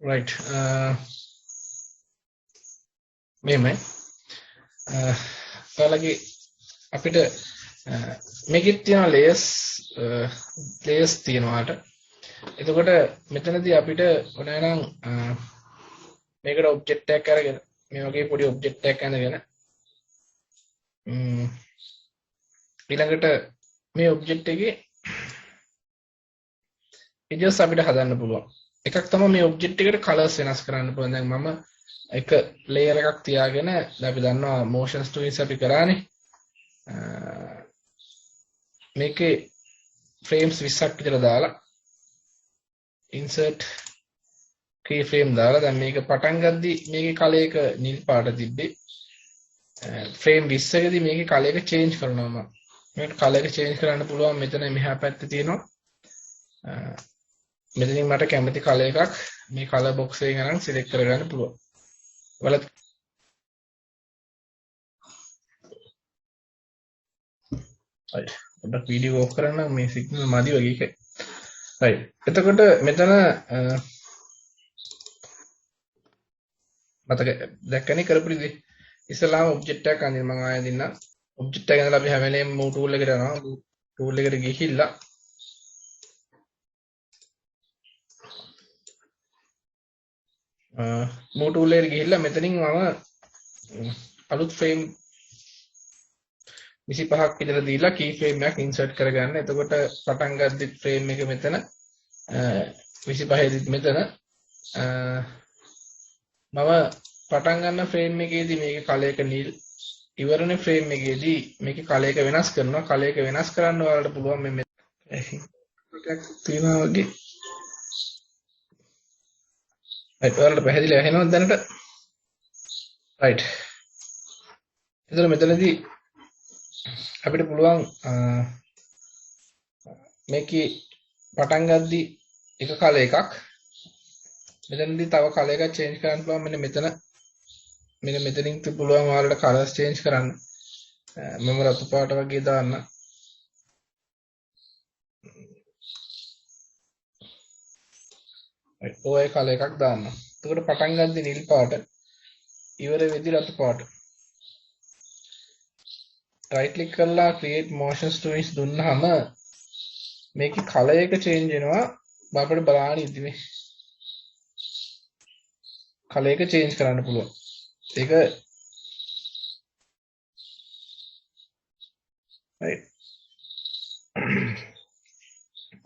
right. මෙහෙමයි. ඔයාලගේ අපිට මේකෙත් තියෙන ලේයර්ස් තියෙනවාට. එතකොට මෙතනදී අපිට ඕන නම් මේකට ඔබ්ජෙක්ට් එකක් අරගෙන මේ වගේ පොඩි ඔබ්ජෙක්ට් එකක් අරගෙන ඊළඟට මේ ඔබ්ජෙක්ට් එකේ edges අපිට හදන්න පුළුවන්. එකක් තමයි මේ ඔබ්ජෙක්ට් එකට කලර්ස් වෙනස් කරන්න පුළුවන්. දැන් මම එක ලේයර් එකක් තියාගෙන දැන් අපි දන්නවා motions twins අපි කරානේ. මේකේ frames 20ක් විතර දාලා insert keyframe දාලා දැන් මේක පටන් ගද්දි මේකේ කලයක නිල් පාට තිබ්බේ. frame 20කදී මේකේ කලයක change කරනවා මම. මේකට කලයක change කරන්න පුළුවන් මෙතන මෙහා පැත්තේ තියෙනවා. මෙතනින් මට කැමති කලර් එකක් මේ කලර් බොක්ස් එකෙන් අරන් සිලෙක්ට් කරගන්න පුළුවන්. ඔයාලත් right. පොඩ්ඩක් වීඩියෝ ඔෆ් කරන්න මේ සිග්නල් මදි වගේ එකයි. right. එතකොට මෙතන මතක දැක්කනේ කරපු විදිහ. ඉස්සලාම ඔබ්ජෙක්ට් එකක් අඳින්න මම ආයෙ දෙන්න. ඔබ්ජෙක්ට් එක ඉඳලා අපි හැම වෙලේම move tool එකට යනවා. tool එකට ගිහිල්ලා move tool එකට ගිහිල්ලා මෙතනින් මම අලුත් frame 25ක් විතර දීලා key frame එකක් insert කරගන්න. එතකොට පටන් ගද්දි frame එක මෙතන 25 දිත් මෙතන මම පටන් ගන්න frame එකේදී මේකේ කලයක නිල් ඉවරනේ frame එකේදී මේකේ කලයක වෙනස් කරනවා. කලයක වෙනස් කරන්න ඔයාලට පුළුවන් මේ ටිකක් තියෙනවා වගේ. right ඔයාලට පැහැදිලි ඇහෙනවද දැනට? right. එතකොට මෙතනදී අපිට පුළුවන් මේකේ පටන් ගද්දි එක කලර් එකක් මෙතනදී තව කලර් එකක් change කරන්න පුළුවන්. මෙන්න මෙතනින් පුළුවන් ඔයාලට colors change කරන්න. මම රතු පාට වගේ දාන්න. ඔය කලර් එකක් දාන්න. එතකොට පටන් ගද්දි නිල් පාට ඉවර වෙද්දි රතු පාට. right click කරලා create motions twins දුන්නාම මේකේ color එක change වෙනවා. අපිට බලන්න ඉදි මේ color එක change කරන්න පුළුවන්. ඒක right.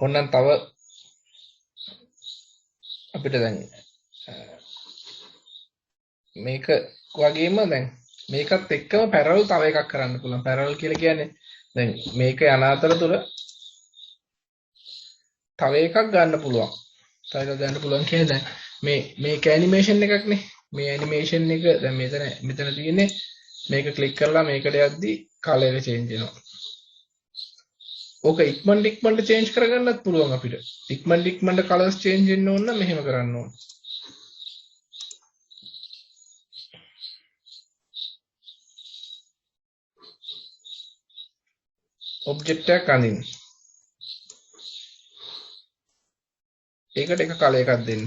ඔන්නම් තව අපිට දැන් මේක වගේම දැන් මේකත් එක්කම පැරලල් තව එකක් කරන්න පුළුවන්. පැරලල් කියලා කියන්නේ දැන් මේක යන අතරතුර තව එකක් ගන්න පුළුවන්. තව එකක් ගන්න පුළුවන් කියන්නේ දැන් මේක ඇනිමේෂන් එකක් නේ. මේ ඇනිමේෂන් එක දැන් මෙතන තියෙන්නේ මේක ක්ලික් කරලා මේකට යද්දි කලර් එක චේන්ජ් වෙනවා. ඕක ඉක්මනට චේන්ජ් කරගන්නත් පුළුවන් අපිට. ඉක්මනට කලර්ස් චේන්ජ් වෙන්න ඕන නම් මෙහෙම කරන්න ඕන. ඔබ්ජෙක්ට් එකක් අඳින්න. ඒකට එක කලර් එකක් දෙන්න.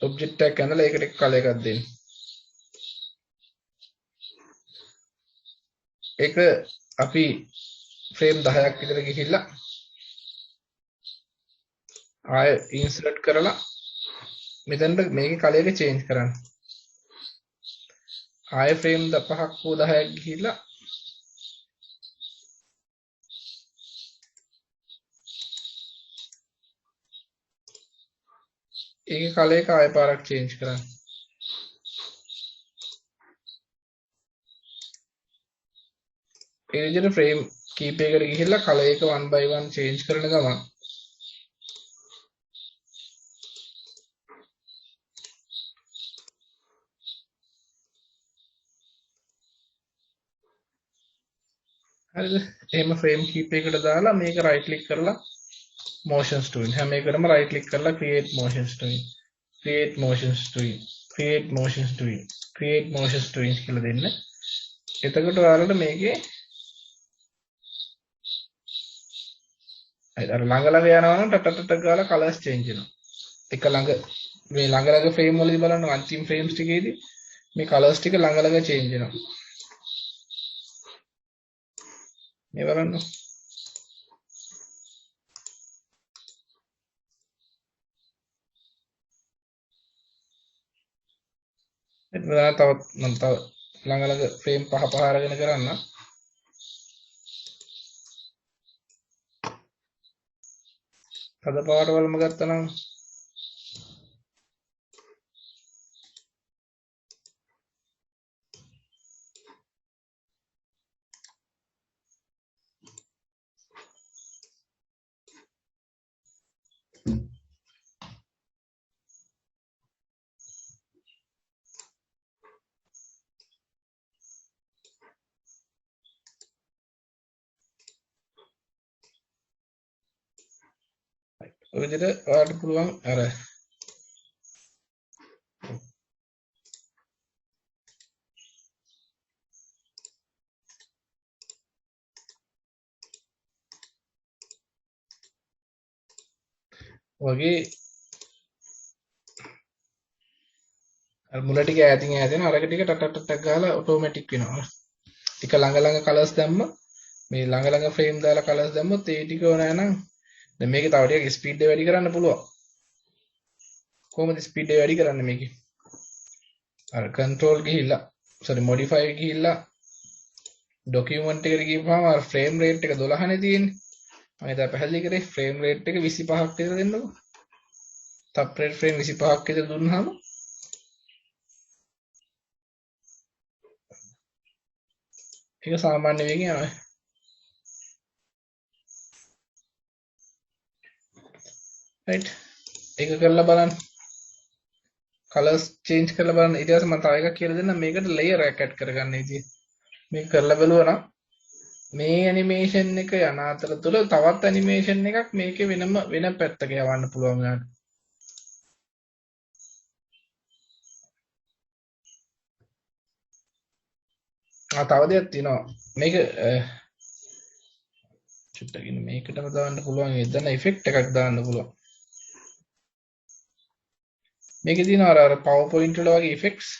ඔබ්ජෙක්ට් එකක් ඇඳලා ඒකට එක කලර් එකක් දෙන්න. ඒක අපි ෆ්‍රේම් 10ක් විතර ගිහිල්ලා ආය ඉන්සර්ට් කරලා මෙතනට මේකේ කලර් එක චේන්ජ් කරන්න. ආය ෆ්‍රේම් 5ක් හෝ 10ක් ගිහිල්ලා ඒකේ කලර් එක ආය පාරක් චේන්ජ් කරන්න. ඒ විදිහට ෆ්‍රේම් කීපයකට ගිහිල්ලා කලර් එක 1 by 1 චේන්ජ් කරන ගමන් හරිද? එහෙම ෆ්‍රේම් කීපයකට දාලා මේක රයිට් ක්ලික් කරලා motions twin හැම එකටම right click කරලා create motions twin create motions twin create motions twin create motions twins කියලා දෙන්න. එතකොට ඔයාලට මේකේ හරි අර ළඟ ළඟ යනවා නම් ටට ටට ගාලා කලර්ස් චේන්ජ් වෙනවා. එක ළඟ මේ ළඟ ළඟ ෆ්‍රේම් වලදී බලන්න අන්තිම ෆ්‍රේම්ස් ටිකේදී මේ කලර්ස් ටික ළඟ ළඟ චේන්ජ් වෙනවා. මේ බලන්න. තව මම තව ළඟ ළඟ ෆ්‍රේම් පහ පහ අරගෙන කරන්න. තද පාටවලම ගත්තා නම් ඔය විදිහට ඔයාලට පුළුවන් අර වගේ අර මුල ටික ඈතින් ඈතින් අරක ටික ටට ටට ගාලා ඔටෝමැටික් වෙනවා. ටික ළඟ ළඟ කලර්ස් දැම්ම මේ ළඟ ළඟ ෆ්‍රේම් දාලා කලර්ස් දැම්මොත් ඒ ටික ඕනෑ නම් දැන් මේකේ තව ටිකක් ස්පීඩ් එක වැඩි කරන්න පුළුවන්. කොහොමද ස්පීඩ් එක වැඩි කරන්නේ මේකේ? අර control ගිහිල්ලා modify ගිහිල්ලා document එකට ගිහපුවාම අර frame rate එක 12 නේ තියෙන්නේ. මම ඉතින් පැහැදිලි කරේ frame rate එක 25ක් විතර දෙන්නකො. top rate frame 25ක් විතර දුන්නාම ඒක සාමාන්‍ය වේගෙන් යනවා. right ඒක කරලා බලන්න. colors change කරලා බලන්න. ඊට පස්සේ මම තව එකක් කියලා දෙන්නම් මේකට layer එක add කරගන්න ඉතින්. මේක කරලා බලුවා නම් මේ animation එක යන අතරතුර තවත් animation එකක් මේකේ වෙන පැත්තක යවන්න පුළුවන් යාට. තව දෙයක් තියෙනවා. මේක චුට්ටක් ඉන්න මේකටම දාන්න පුළුවන්. එතන effect එකක් දාන්න පුළුවන්. මේකේ තියෙනවා අර PowerPoint වල වගේ effects.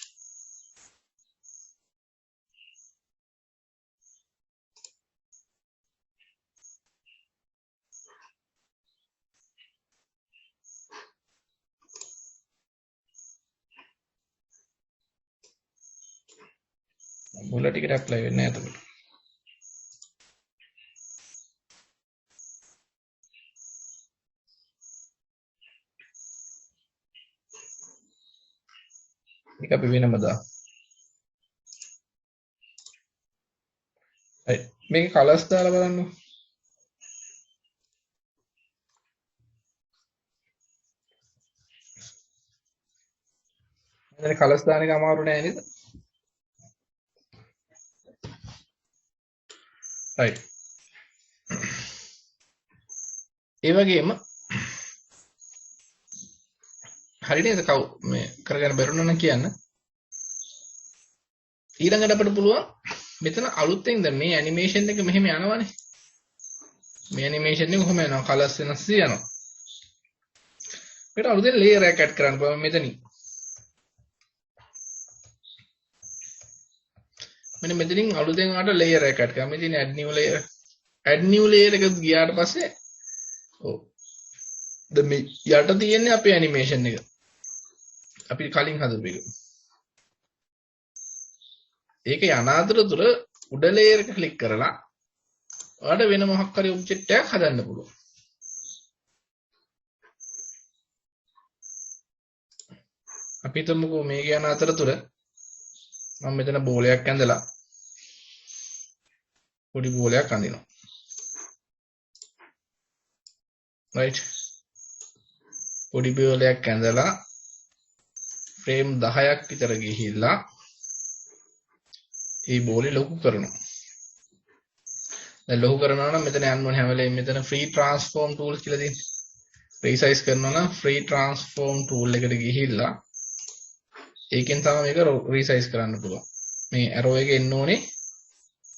මුල ටිකට apply වෙන්නේ නැහැ එතකොට. මේක අපි වෙනම දාමු. right මේකේ colors දාලා බලන්න. මෙතන colors දාන එක අමාරු නෑ නේද? right ඒ වගේම හරි නේද කව් මේ කරගෙන බැරුණා නම් කියන්න. ඊළඟට අපිට පුළුවන් මෙතන අලුතෙන් දැන් මේ ඇනිමේෂන් එක මෙහෙම යනවනේ. මේ ඇනිමේෂන් එක කොහොම යනවා? කලර්ස් වෙනස් යනවා. මේකට අලුතෙන් ලේයර් එකක් ඇඩ් කරන්න පුළුවන් මෙතනින්. මෙතනින් අලුතෙන් ආට ලේයර් එකක් ඇඩ් කරන්න. මෙතන add new layer එක ගියාට පස්සේ ඔව් දැන් මේ යට තියෙන්නේ අපේ ඇනිමේෂන් එක. අපි කලින් හදපු එක. ඒක යන අතරතුර උඩ ලේයර් එක ක්ලික් කරලා ඔයාලට වෙන මොකක් හරි ඔබ්ජෙක්ට් එකක් හදන්න පුළුවන්. අපි හිතමුකෝ මේක යන අතරතුර මම මෙතන බෝලයක් ඇඳලා පොඩි බෝලයක් අඳිනවා. right පොඩි බෝලයක් ඇඳලා ෆ්‍රේම් 10ක් විතර ගිහිල්ලා ඒ බෝලේ ලොකු කරනවා. දැන් ලොකු කරනවා නම් මෙතන යන්න ඕනේ හැම වෙලේම මෙතන free transform tools කියලා තියෙනවා. resize කරනවා නම් free transform tool එකට ගිහිල්ලා ඒකෙන් තමයි මේක resize කරන්න පුළුවන්. මේ arrow එක එන්න ඕනේ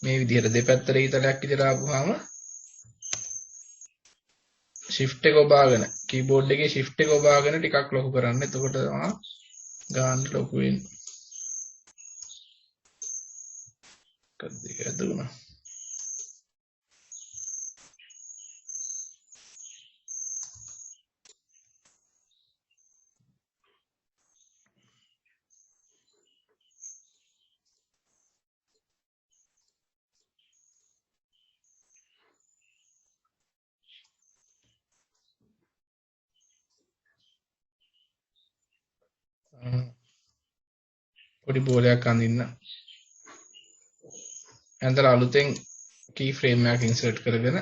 මේ විදිහට දෙපැත්තට ඊතලයක් විතර ආපුවාම shift එක ඔබාගෙන keyboard එකේ shift එක ඔබාගෙන ටිකක් ලොකු කරන්න. එතකොට තමයි ගාන්න ලොකු වෙන්නේ. කද්දික ඇදුණා. පොඩි බෝලයක් අඳින්න. ඇන්දර අලුතෙන් key frame එකක් insert කරගෙන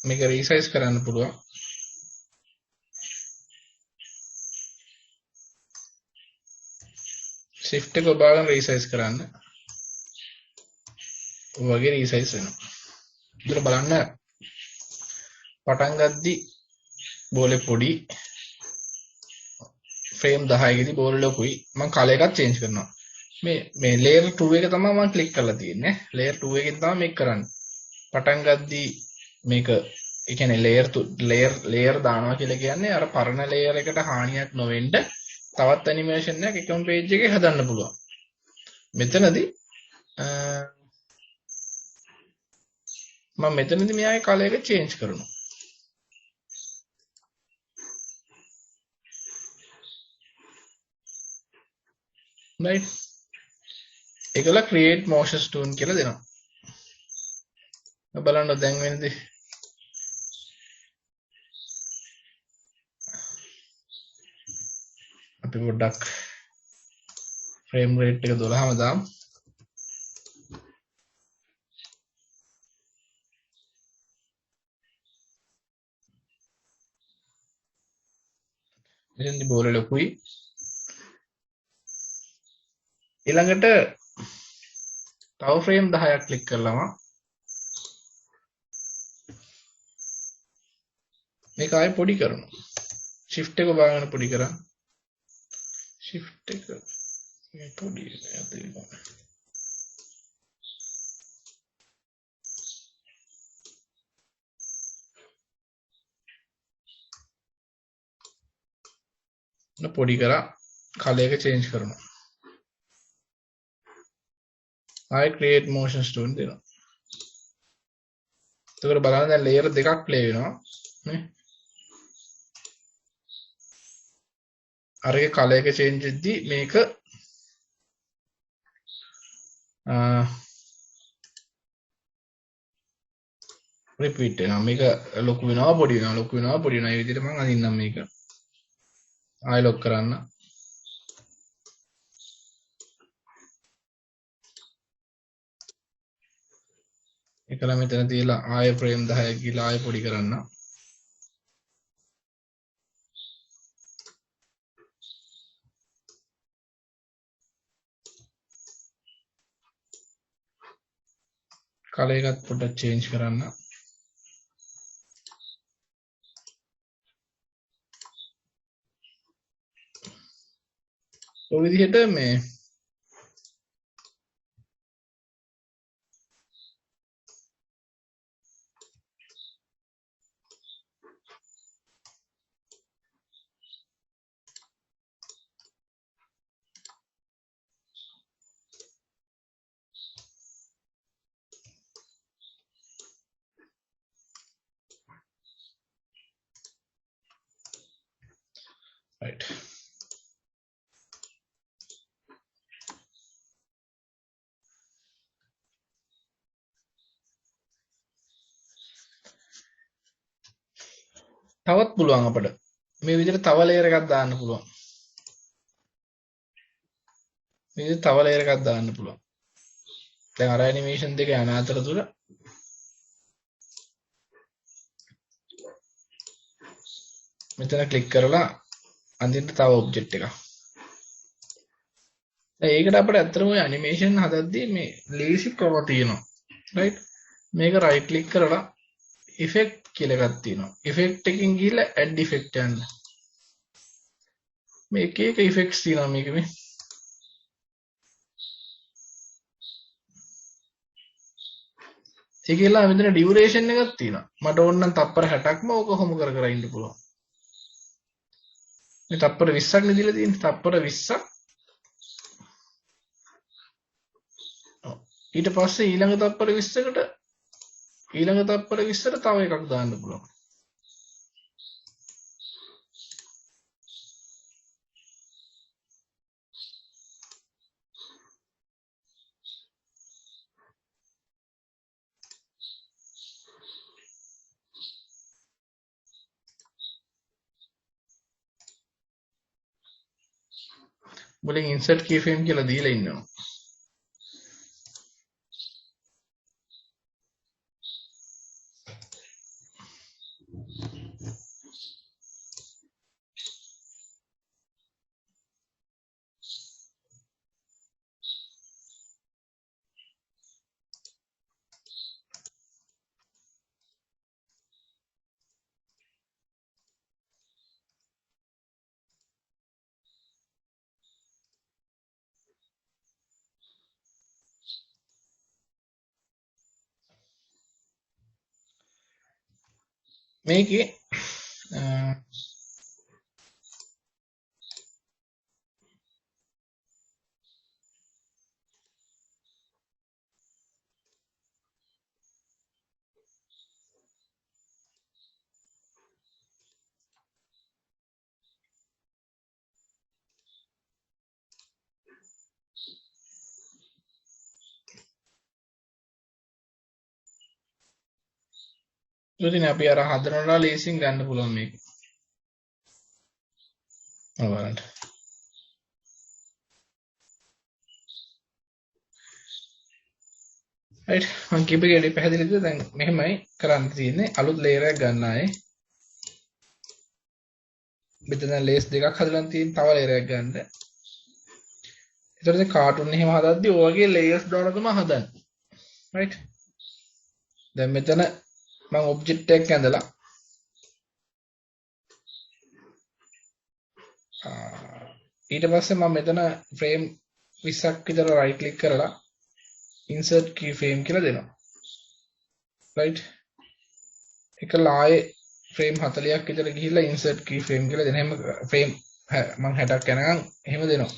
මේක resize කරන්න පුළුවන්. shift එක ඔබාගෙන resize කරන්න. ඔය වගේ resize වෙනවා. ඉතින් බලන්න පටන් ගද්දි බෝලේ පොඩි frame 10කදී බෝල ලොකුයි. මම කලර් එකක් change කරනවා. මේ layer 2 එක තමයි මම click කරලා තියෙන්නේ. layer 2 එකෙන් තමයි මේක කරන්නේ. පටන් ගද්දි මේක ඒ කියන්නේ layer දානවා කියලා කියන්නේ අර පරණ layer එකට හානියක් නොවෙන්න තවත් animation එකක් එකම page එකේ හදන්න පුළුවන්. මෙතනදී මම මෙතනදී මෙයාගේ color එක change කරනවා. right ඒකල create motion tool කියලා දෙනවා. බලන්න දැන් වෙනදී අපි පොඩ්ඩක් frame rate එක 12ම දාමු. මෙතනදී බෝල ලොකුයි. ඊළඟට තව frame 10ක් click කරලම මේක ආයෙ පොඩි කරනවා. shift එක ඔබාගෙන පොඩි කරා. shift එක මේ පොඩි යතිනවා. පොඩි කරා color එක change කරනවා. ආයෙ create motion tool දෙනවා. එතකොට බලන්න දැන් layer දෙකක් play වෙනවා නේ. අරගේ color එක change වෙද්දි මේක repeat වෙනවා. මේක ලොකු වෙනවා පොඩි වෙනවා ලොකු වෙනවා පොඩි වෙනවා. මේ විදිහට මම අදින්නම් මේක. ආයෙ lock කරන්න. එකල මෙතන තියලා ආයෙ frame 10 ගිහලා ආයෙ පොඩි කරන්න. color එකත් පොඩ්ඩක් change කරන්න. ඔය විදිහට මේ right තවත් පුළුවන් අපිට මේ විදිහට තව layer එකක් දාන්න පුළුවන්. මේ විදිහට තව layer එකක් දාන්න පුළුවන්. දැන් අර animation දෙක යන අතරතුර මෙතන click කරලා අන්තිමට තව object එකක්. දැන් ඒකට අපිට ඇත්තටම ඔය animation හදද්දී මේ lazy cover තියෙනවා. right මේක right click කරලා effect කියලා එකක් තියෙනවා. effect එකකින් ගිහලා add effect යන්න. මේ එක එක effects තියෙනවා මේකේ මේ. ඒකේලා මෙතන ඩියුරේෂන් එකක් තියෙනවා. මට ඕන නම් තප්පර 60ක්ම ඕක කොහොම කර කර ඉන්න පුළුවන්. මේ තප්පර 20ක් නේ දීලා තියෙන්නේ. තප්පර 20ක්. ඊට පස්සේ ඊළඟ තප්පර 20කට ඊළඟ තප්පර 20ට තව එකක් දාන්න පුළුවන්. මුලින් insert keyframe කියලා දීලා ඉන්නවා. මේකේ ඉතින් අපි අර හදනලා ලේසියෙන් ගන්න පුළුවන් මේක. බලන්න. right මම කීප එකේ පැහැදිලිද? දැන් මෙහෙමයි කරන්න තියෙන්නේ. අලුත් layer එකක් ගන්න ආයේ. මෙතන layers දෙකක් හදලා තියෙන තව layer එකක් ගන්න. ඒතරද කාටුන් එහෙම හදද්දි ඔය වගේ layers දාලා තමයි හදන්නේ. right දැන් මෙතන මම ඔබ්ජෙක්ට් එකක් ඇඳලා ඊට පස්සේ මම මෙතන frame 20ක් විතර right click කරලා insert keyframe කියලා දෙනවා. right එකලා ආයේ frame 40ක් විතර ගිහිල්ලා insert keyframe කියලා දෙන හැම frame මම 60ක් යනකම් එහෙම දෙනවා.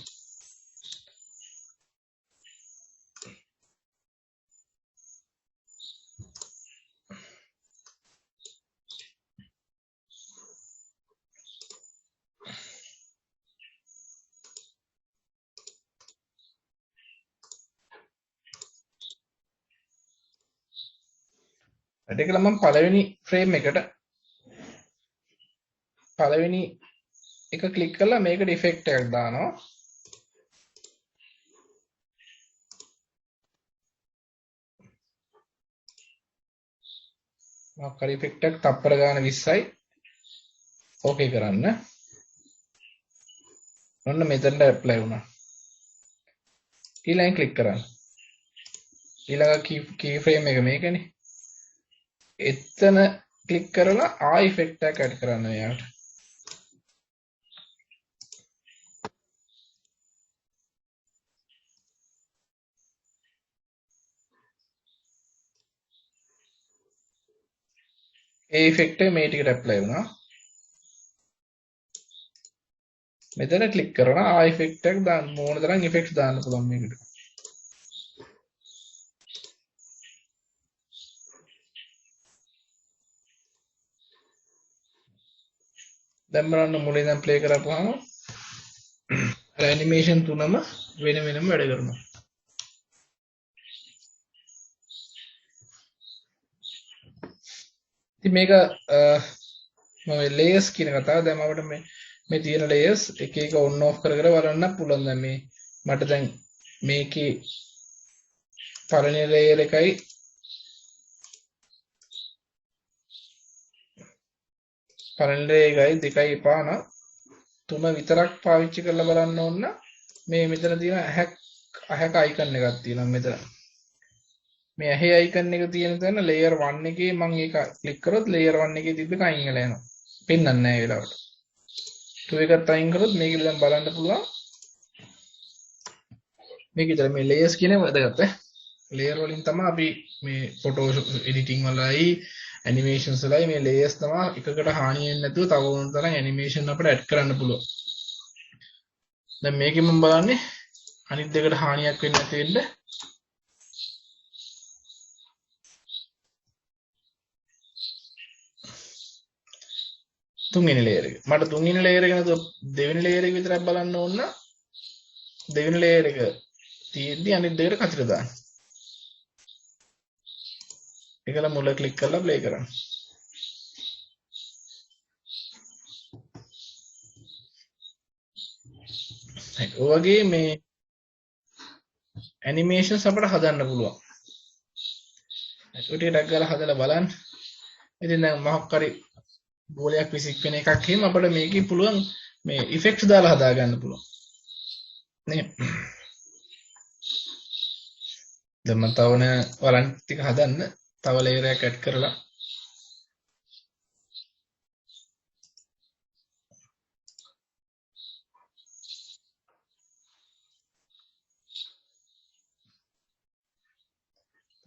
ඒකල මම පළවෙනි ෆ්‍රේම් එකට පළවෙනි එක ක්ලික් කරලා මේකට ඉෆෙක්ට් එකක් දානවා. මොකක් හරි ඉෆෙක්ට් එකක් තප්පර ගාන 20යි. ඕකේ කරන්න. ඔන්න මෙතනට ඇප්ලයි වුණා. ඊළඟ ක්ලික් කරන්න. ඊළඟ කී ෆ්‍රේම් එක මේකනේ. එතන ක්ලික් කරලා ආයි ඉෆෙක්ට් එකක් ඇඩ් කරන්න එයාට. ඒ ඉෆෙක්ට් එක මේ ටිකට ඇප්ලයි වුණා. මෙතන ක්ලික් කරලා ආයි ඉෆෙක්ට් එකක් දාන්න ඕන තරම් ඉෆෙක්ට්ස් දාන්න පුළුවන් මේකට. දැන් බලන්න මුලින් ඉඳන් ප්ලේ කරපුවාම අර ඇනිමේෂන් තුනම වෙන වෙනම වැඩ කරනවා. ඉතින් මේක මම layers කියන කතාව දැන් අපිට මේ තියෙන layers එක එක on off කර කර බලන්න පුළුවන්. දැන් මේ මට දැන් මේකේ පළවෙනි layer එකයි පළවෙනි layer එකයි දෙකයි එපා නම් තුන විතරක් පාවිච්චි කරලා බලන්න ඕන. මේ මෙතන තියෙන ඇහැක icon එකක් තියෙනවා මෙතන. මේ ඇහි icon එක තියෙන තැන layer 1 එකේ මම ඒක ක්ලික් කරොත් layer 1 එකේ තිබ්බ එක අයින් වෙලා යනවා. පෙන්වන්නේ නැහැ ඒ වෙලාවට. 2 එකත් අයින් කරොත් මේකෙන් දැන් බලන්න පුළුවන්. මේක විතර මේ layers කියන්නේ වැදගත් ඈ. layer වලින් තමයි අපි මේ photo editing වලයි animations වලයි මේ layers තමයි එකකට හානි වෙන්නේ නැතුව තව ඕන තරම් animation අපිට add කරන්න පුළුවන්. දැන් මේකෙන් මම බලන්නේ අනිත් දෙකට හානියක් වෙන්නේ නැති වෙන්න තුන්වෙනි layer එක. මට තුන්වෙනි layer එක නැතුව දෙවෙනි layer එක විතරක් බලන්න ඕන නම් දෙවෙනි layer එක තියෙද්දි අනිත් දෙකට කතිර දාන්න. ඒකල මුල ක්ලික් කරලා ප්ලේ කරන්න. ඔය වගේ මේ animations අපිට හදන්න පුළුවන්. ඒකට ටැග් ගාලා හදලා බලන්න. ඉතින් දැන් මොකක් හරි බෝලයක් විසික් වෙන එකක් එහෙම අපිට මේකේ පුළුවන් මේ effects දාලා හදා ගන්න පුළුවන්. නේ. දැන් මම තවන වලන් ටික හදන්න තව layer එකක් add කරලා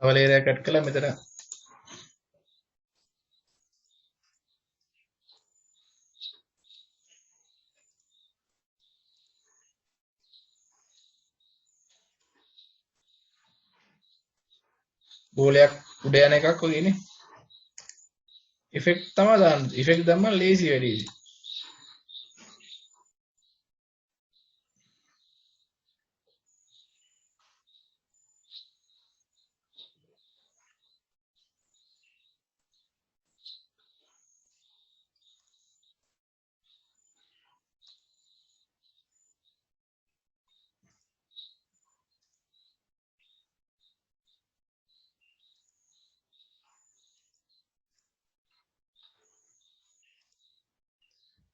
තව layer එකක් add කළා මෙතන බෝලයක් උඩ යන එකක් වගේනේ effect තමයි දාන්න. effect දැම්ම lazy වැඩි.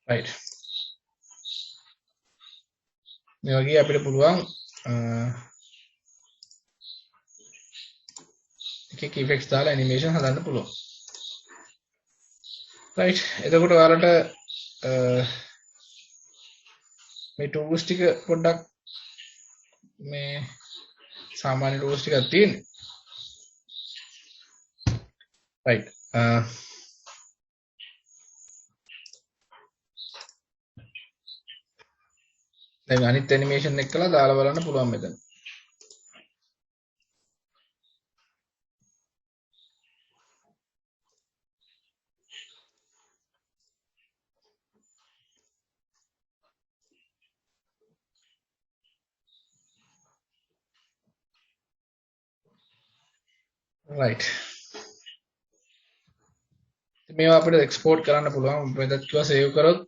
right. මේ වගේ අපිට පුළුවන් එක effects දාලා animation හදන්න පුළුවන්. right. එතකොට ඔයාලට මේ tools ටික පොඩ්ඩක් මේ සාමාන්‍ය tools ටිකක් තියෙන්නේ. right. දැන් අනිත් animation එක කළා දාලා බලන්න පුළුවන් මෙතන. right. මේවා අපිට export කරන්න පුළුවන්. මෙතත් කිව්වා save කරොත්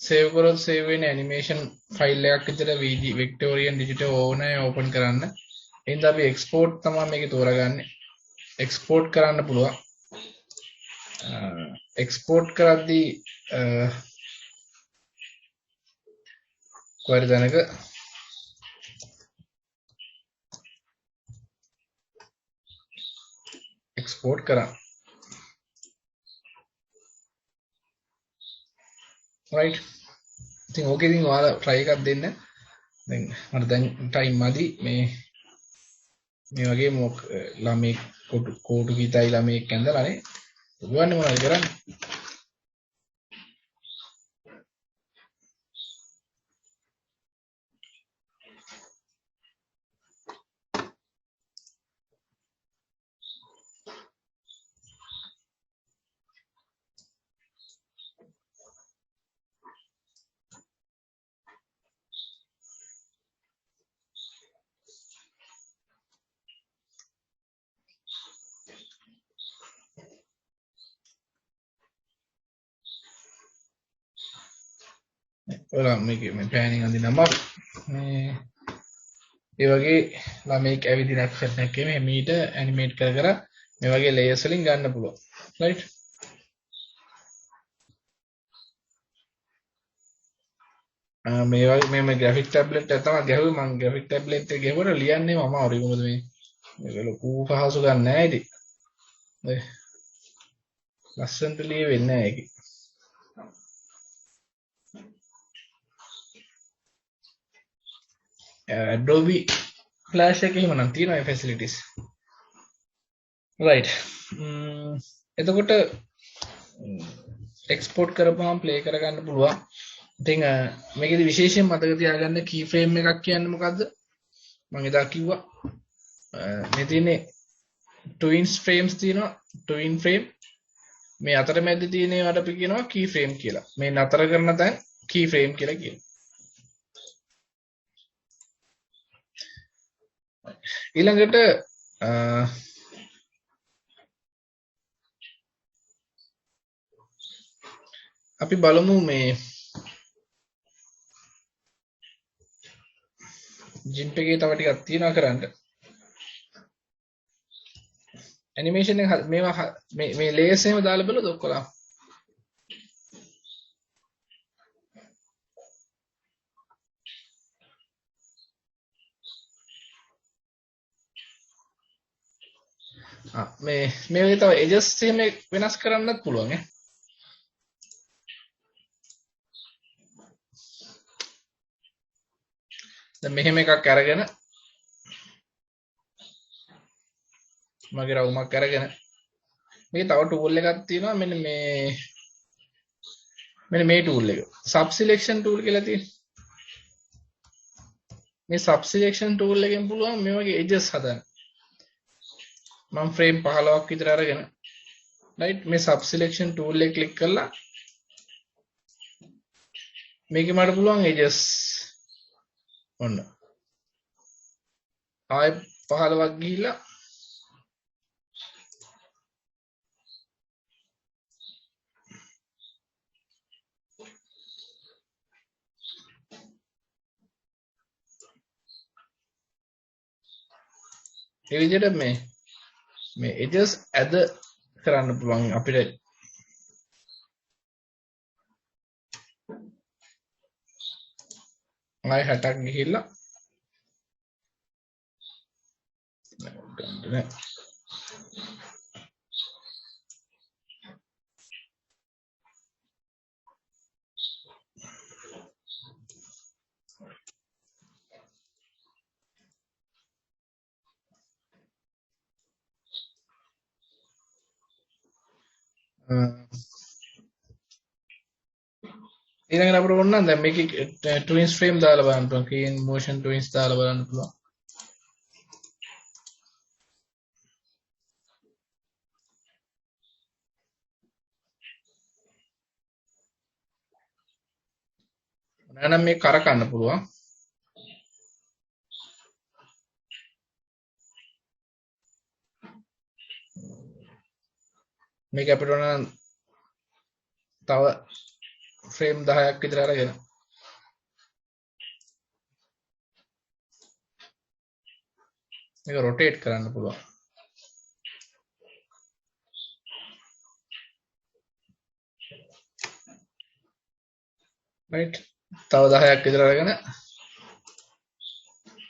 save වෙන animation file එකක් විතර Victorian Digital ඕනේ open කරන්න. එහෙනම් අපි export තමයි මේකේ තෝරගන්නේ. export කරන්න පුළුවන්. export කරද්දී කොහරි දැනක export කරන්න. right. ඉතින් ඕකේ ඉතින් ඔයාලා try එකක් දෙන්න. දැන් මට දැන් time මදි මේ වගේ මොක ළමයි කෝටු කීතයි ළමෙක් ඇඳලානේ. උගවන්නේ මොනවද කරන්නේ? ඔයාලා මේකේ මේ පෑනින් අඳිනම මේ ඒ වගේ ළමෙක් ඇවිදින ඇක්ෂන් එකක් එමේ මීට ඇනිමේට් කර කර මේ වගේ ලේයර්ස් වලින් ගන්න පුළුවන්. right. මේ වගේ මේ graphic tablet එක තමයි ගැහුවේ මම graphic tablet එක ගැහුවට ලියන්නේ මම අවරි මොකද මේක ලොකු පහසු ගන්න නැහැ ඉතින්. ලස්සනට ලියෙන්නේ නැහැ ඒකේ. Adobe Flash එකේ එහෙම නම් තියෙනවා මේ facilities. රයිට්. එතකොට එක්ස්පෝර්ට් කරපුවාම ප්ලේ කරගන්න පුළුවන්. ඉතින් මේකෙදි විශේෂයෙන් මතක තියාගන්න කී ෆ්‍රේම් එකක් කියන්නේ මොකද්ද? මම එදා කිව්වා මේ තියෙන්නේ ට්වින්ස් ෆ්‍රේම්ස් තියෙනවා. ට්වින් ෆ්‍රේම් මේ අතරමැද තියෙන ඒවාට අපි කියනවා කී ෆ්‍රේම් කියලා. මේ නතර කරන තැන් කී ෆ්‍රේම් කියලා කියනවා. ඊළඟට අපි බලමු මේ GIMP එකේ තව ටිකක් තියෙනවා කරන්න. ඇනිමේෂන් එක මේවා මේ ලේයර්ස් එහෙම දාලා බලද්ද ඔක්කොලා මේ වගේ තව එජස් එහෙම වෙනස් කරන්නත් පුළුවන් ඈ. දැන් මෙහෙම එකක් අරගෙන මගේ රවුමක් අරගෙන මේක තව ටූල් එකක් තියෙනවා මෙන්න මේ ටූල් එක සබ් සිලෙක්ෂන් ටූල් කියලා තියෙනවා. මේ සබ් සිලෙක්ෂන් ටූල් එකෙන් පුළුවන් මේ වගේ එජස් හදන්න. මම ෆ්‍රේම් 15ක් විතර අරගෙන රයිට් මේ සබ් සිලෙක්ෂන් ටූල් එක ක්ලික් කරලා මේකේ මට පුළුවන් එජස් ඔන්න ආය 15ක් ගිහිල්ලා ඒ විදිහට මේ edges add කරන්න පුළුවන් අපිට. ආය 60ක් ගිහිල්ලා ගන්න ඊළඟට අපිට ඕන නම් දැන් මේකේ ට්වින්ස් ෆ්‍රේම් දාලා බලන්න පුළුවන්. කීන් මොෂන් ට්වින්ස් දාලා බලන්න පුළුවන්. නැනම් මේ කරකන්න පුළුවන්. මේක අපිට ඕන නම් තව ෆ්‍රේම් 10ක් විතර අරගෙන මේක රොටේට් කරන්න පුළුවන්. රයිට් තව 10ක් විතර අරගෙන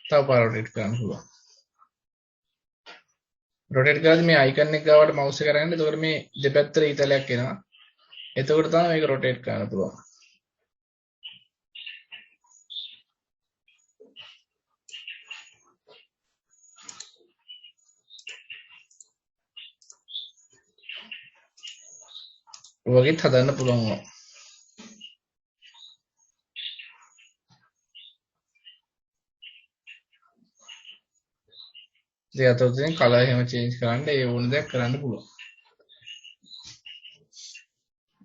තව පාර රොටේට් කරන්න පුළුවන්. රොටේට් කරද්දී මේ අයිකන් එක ගාවට මවුස් එක අරගෙන එතකොට මේ දෙපැත්තට ඊතලයක් එනවා. එතකොට තමයි මේක රොටේට් කරන්න පුළුවන්. වගේත් හදන්න පුළුවන්. ඒ අතරින් කලර් එහෙම චේන්ජ් කරන්න ඒ ඕන දෙයක් කරන්න පුළුවන්.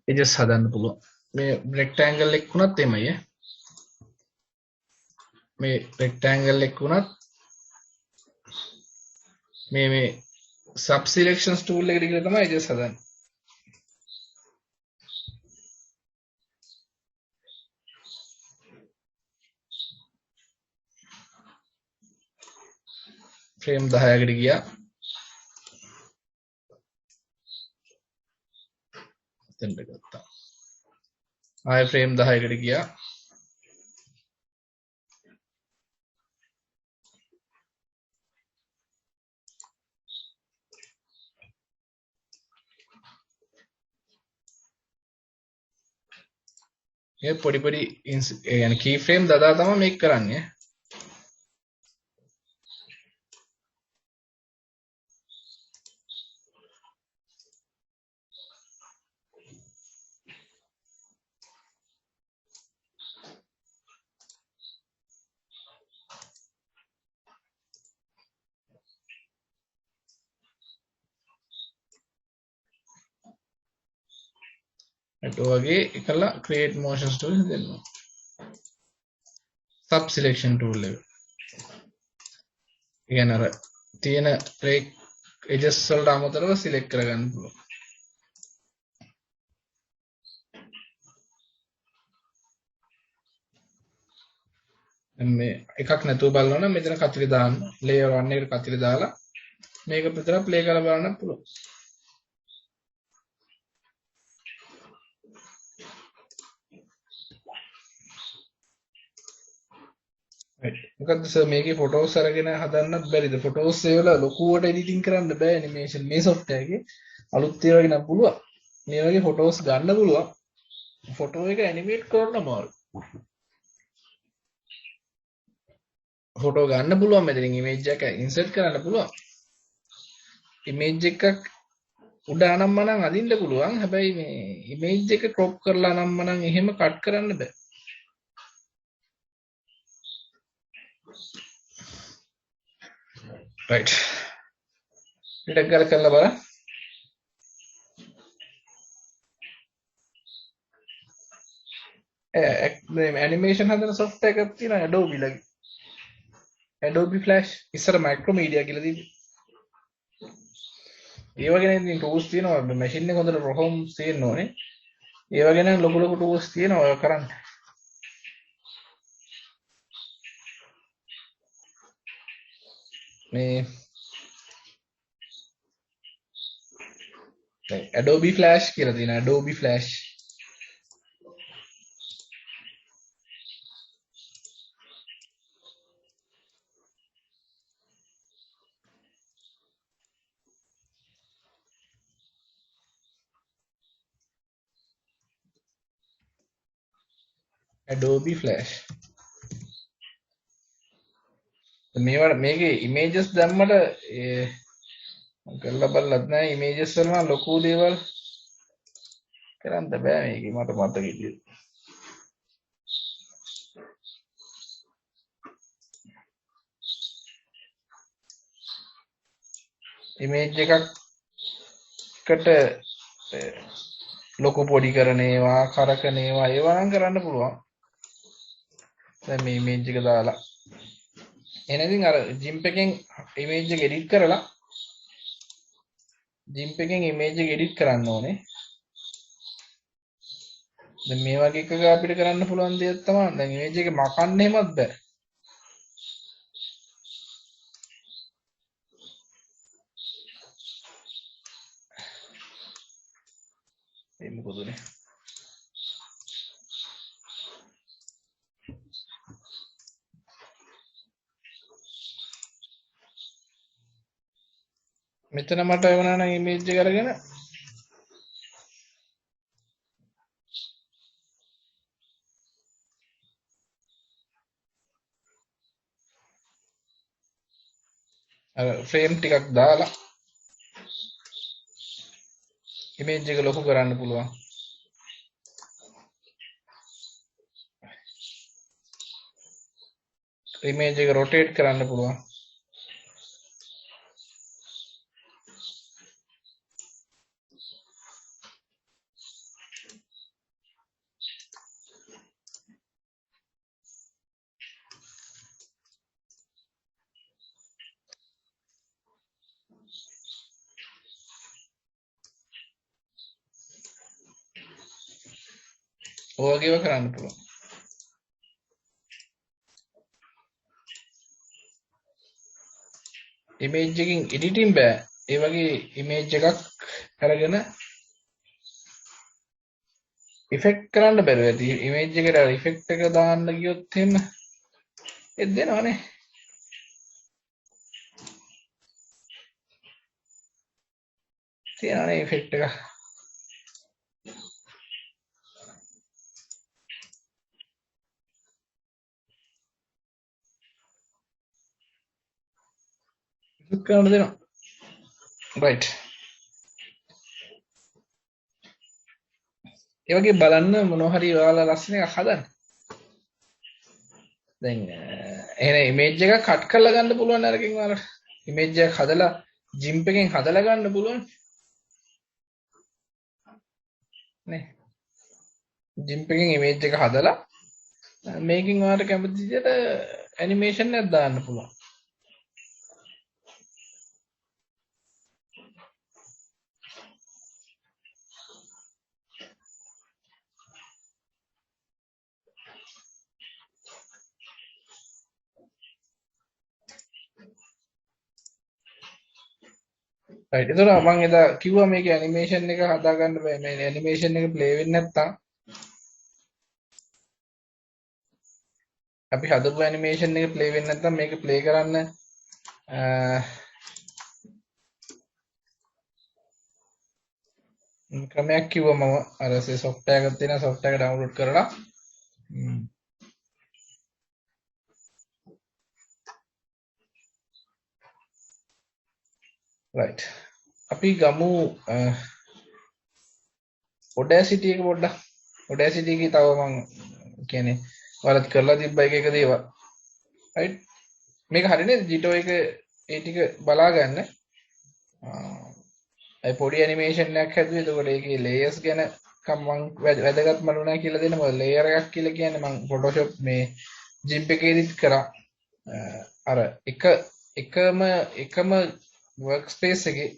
එජස් හදන්න පුළුවන්. මේ රෙක්ටැන්ගල් එක වුණත් එමය. මේ රෙක්ටැන්ගල් එක වුණත් මේ සබ් සිලෙක්ෂන්ස් ටූල් එකට ගිහලා තමයි එජස් හදන්නේ. ෆ්‍රේම් 10කට ගියා. එතනට ගත්තා. ආයෙ ෆ්‍රේම් 10කට ගියා. මේ පොඩි يعني කී ෆ්‍රේම් දදා තමයි මේක කරන්නේ. වගේ එකලා create motions tool දෙනවා. sub selection tool එක. කියන්නේ අර තියෙන edges වලට අමතරව select කරගන්න පුළුවන්. මේ එකක් නැතුව බලනවා නම් මෙතන කතිරි දාන්න layer 1 එකට කතිරි දාලා මේක විතර play කරලා බලන්න පුළුවන්. මොකද්ද සර් මේකේ ෆොටෝස් අරගෙන හදන්නත් බැරිද? ෆොටෝස් ඒවල ලොකුවට එඩිටින් කරන්න බෑ ඇනිමේෂන් මේ software එකේ. අලුත් ඒවා වගේ නම් පුළුවන්. මේ වගේ ෆොටෝස් ගන්න පුළුවන්. ෆොටෝ එක ඇනිමේට් කරන්න අමාරුයි. ෆොටෝ ගන්න පුළුවන් මෙතනින් ඉමේජ් එක ඉන්සර්ට් කරන්න පුළුවන්. ඉමේජ් එකක් උඩ අනම්මනම් අදින්න පුළුවන්. හැබැයි මේ ඉමේජ් එක ක්‍රොප් කරලා අනම්මනම් එහෙම කට් කරන්න බෑ. right ඊට ගල කරලා බලන්න. මේ ඇනිමේෂන් හදන software එකක් තියෙනවා Adobe ලගේ. Adobe Flash ඉස්සර Macromedia කියලා තිබ්බේ. ඒ වගේ නේ ඉතින් tools තියෙනවා machine එක හොඳට performance තියෙන්න ඕනේ. ඒ වගේ නම් ලොකු ලොකු tools තියෙනවා ඔය කරන්න. මේ Adobe Flash කියලා තියෙනවා Adobe Flash. Adobe Flash. මේවට මේකේ images දැම්මට කරලා බලලත් නැහැ images වල නම් ලොකු දේවල් කරන්න බෑ මේකේ මට මතක විදියට. image එකකට ලොකු පොඩි කරන ඒවා කරකන ඒවා ඒවා නම් කරන්න පුළුවන්. දැන් මේ image එක දාලා එහෙනම් අර GIMP එකෙන් image එක edit කරලා GIMP එකෙන් image එක edit කරන්න ඕනේ. දැන් මේ වගේ එකක අපිට කරන්න පුළුවන් දෙයක් තමයි දැන් image එක මකන්න එහෙමත් බෑ. ඒ මොකදනේ? මෙතන මට එවනා නම් image එක අරගෙන අර frame ටිකක් දාලා image එක ලොකු කරන්න පුළුවන්. image එක rotate කරන්න පුළුවන්. ඔය වගේව කරන්න පුළුවන්. image එකකින් editing බෑ. ඒ වගේ image එකක් අරගෙන effect කරන්න බැරුව ඇති. image එකට effect එක දාන්න ගියොත් එහෙම එත් දෙනවනේ. තියනනේ effect එක. කරන්න දෙනවා. right. ඒ වගේ බලන්න මොනවා හරි ඔයාලා ලස්සන එකක් හදන්න. දැන් එහෙනම් image එක කට් කරලා ගන්න පුළුවන් අරකින් ඔයාලට. image එක හදලා GIMP එකෙන් හදලා ගන්න පුළුවන්. නේ. GIMP එකෙන් image එක හදලා මේකෙන් ඔයාලට කැමති විදිහට animation එකක් දාන්න පුළුවන්. right එතකොට මම එදා කිව්වා මේකේ animation එක හදාගන්න බෑ මේ animation එක play වෙන්නේ නැත්තම් අපි හදපු animation එක play වෙන්නේ නැත්තම් මේක play කරන්න ක්‍රමයක් කිව්වා මම අර software එකක් තියෙනවා software එක download කරලා right අපි ගමු Audacity එක පොඩ්ඩක් Audacity එකේ තව මම කියන්නේ ඔයාලත් කරලා තිබ්බ එක දේවල් right මේක හරිනේ Jito එක ඒ ටික බලා ගන්න අය පොඩි ඇනිමේෂන් එකක් හැදුවේ එතකොට ඒකේ ලේයර්ස් ගැන මම වැදගත් මනුණා කියලා දෙන්න මොකද ලේයර් එකක් කියලා කියන්නේ මම Photoshop මේ GIMP එකේදීත් කරා අර එකම workspace එකේ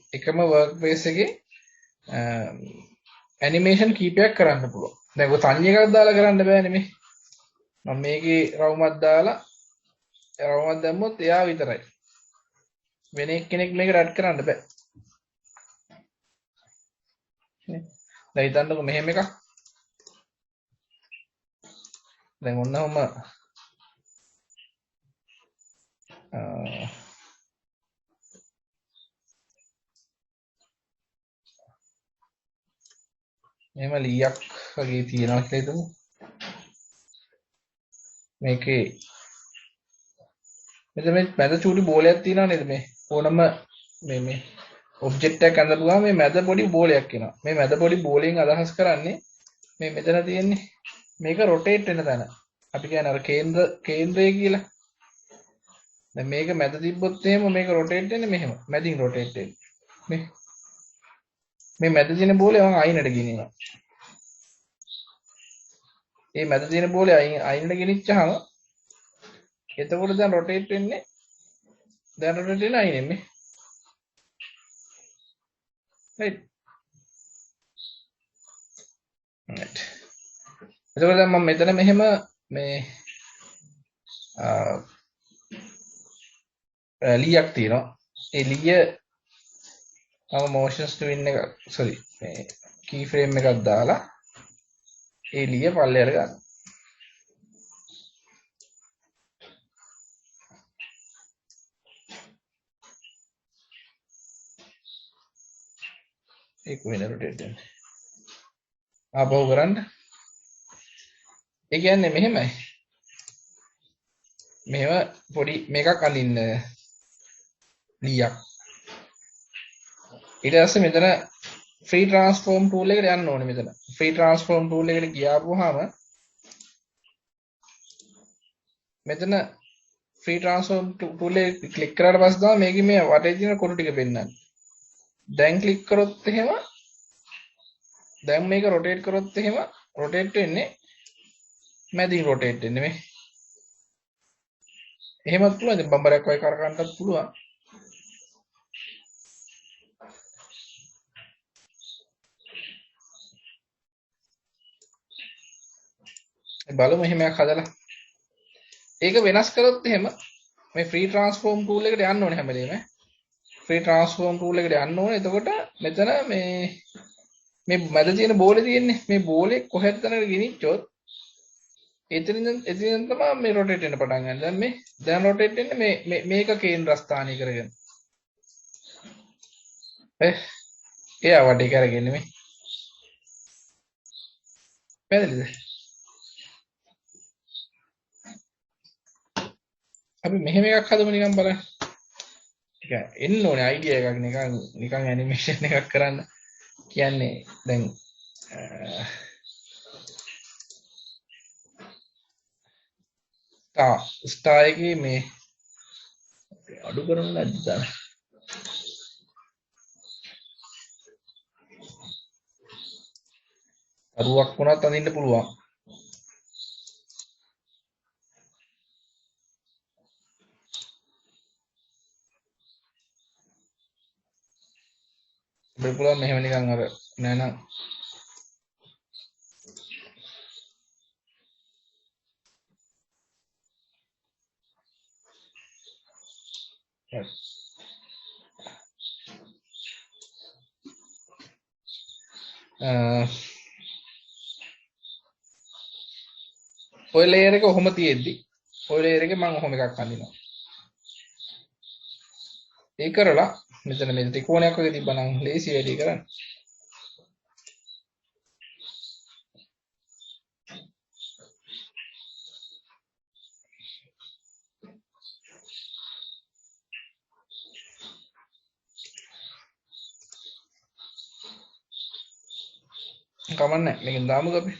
ඇනිමේෂන් කීපයක් කරන්න පුළුවන්. දැන් ඔය තනි එකක් දාලා කරන්න බෑනේ මේ. මම මේකේ රවුමක් දාලා රවුමක් දැම්මොත් එයා විතරයි. වෙන එක්කෙනෙක් මේක රැඩ් කරන්න බෑ. දැන් හිතන්නකො මෙහෙම එකක්. දැන් ඔන්නම මෙහෙම ලීයක් වගේ තියෙනවා කියලා හිතමු. මේකේ මෙතන මේ මැද චූටි බෝලයක් තියෙනවා නේද මේ ඕනම මේ ඔබ්ජෙක්ට් එකක් අඳපුවාම මේ මැද පොඩි බෝලයක් එනවා. මේ මැද පොඩි බෝලෙන් අදහස් කරන්නේ මේ මෙතන තියෙන්නේ මේක රොටේට් වෙන තැන. අපි කියන්නේ අර කේන්ද්‍රය කියලා. දැන් මේක මැද තිබ්බොත් එහෙම මේක රොටේට් වෙන්නේ මෙහෙම. මැදින් රොටේට් වෙන්නේ. මේ මැද තියෙන බෝලේ මම අයිනට ගෙනියනවා. මේ මැද තියෙන බෝලේ අයිනට ගෙනිච්චාම එතකොට දැන් රොටේට් වෙන්නේ දැන් රොටේට් වෙන අයිනෙන් මේ. right right එතකොට දැන් මම මෙතන මෙහෙම මේ ලීයක් තියෙනවා. ඒ ලීය මම motion screen එක sorry මේ key frame එකක් දාලා ඒ ලීය පල්ලෙයට ගන්න. ඒක වෙන rotate වෙන. ආපහු කරන්න. ඒ කියන්නේ මෙහෙමයි. මෙහෙම පොඩි මේකක් අඳින්න ලීයක්. ඊට පස්සේ මෙතන free transform tool එකට යන්න ඕනේ මෙතන. free transform tool එකට ගියාපුවාම මෙතන free transform tool එක ක්ලික් කරාට පස්සේ තමයි මේකේ මේ වටේ තියෙන කොටු ටික පෙන්වන්නේ. දැන් ක්ලික් කරොත් එහෙම දැන් මේක rotate කරොත් එහෙම rotate වෙන්නේ මැදින් rotate වෙන්නේ මේ. එහෙමත් පුළුවන්. දැන් බම්බරයක් වගේ කරකවන්නත් පුළුවන්. බලමු එහෙම එකක් හදලා. ඒක වෙනස් කරොත් එහෙම මේ free transform tool එකට යන්න ඕනේ හැම වෙලේම. free transform tool එකට යන්න ඕනේ. එතකොට මෙතන මේ මැද තියෙන බෝලේ තියෙන්නේ. මේ බෝලේ කොහෙද තැනකට ගෙනිච්චොත් එතනින් තමයි මේ rotate වෙන්න පටන් ගන්න. දැන් rotate වෙන්නේ මේක කේන්ද්‍රස්ථානීය කරගෙන. එයා වටේ කරගෙන මේ. පැහැදිලිද? අපි මෙහෙම එකක් හදමු නිකන් බලන්න. එන්න ඕනේ අයිඩියා එකක් නිකන් ඇනිමේෂන් එකක් කරන්න කියන්නේ දැන් ස්ටාර් එකේ මේ අඩු කරන්න නැද්ද? අරුවක් වුණත් අඳින්න පුළුවන්. ඔබට පුළුවන් මෙහෙම නිකන් අර නෑනම් ඔය ලේයර් එක ඔහොම තියෙද්දි ඔය ලේයර් එකේ මම ඔහොම එකක් අඳිනවා. ඒ කරලා මෙතන මේ ත්‍රිකෝණයක් වගේ තිබ්බනම් ලේසි වැඩි කරන්න. කමන්නේ මේකෙන් දාමුද අපි?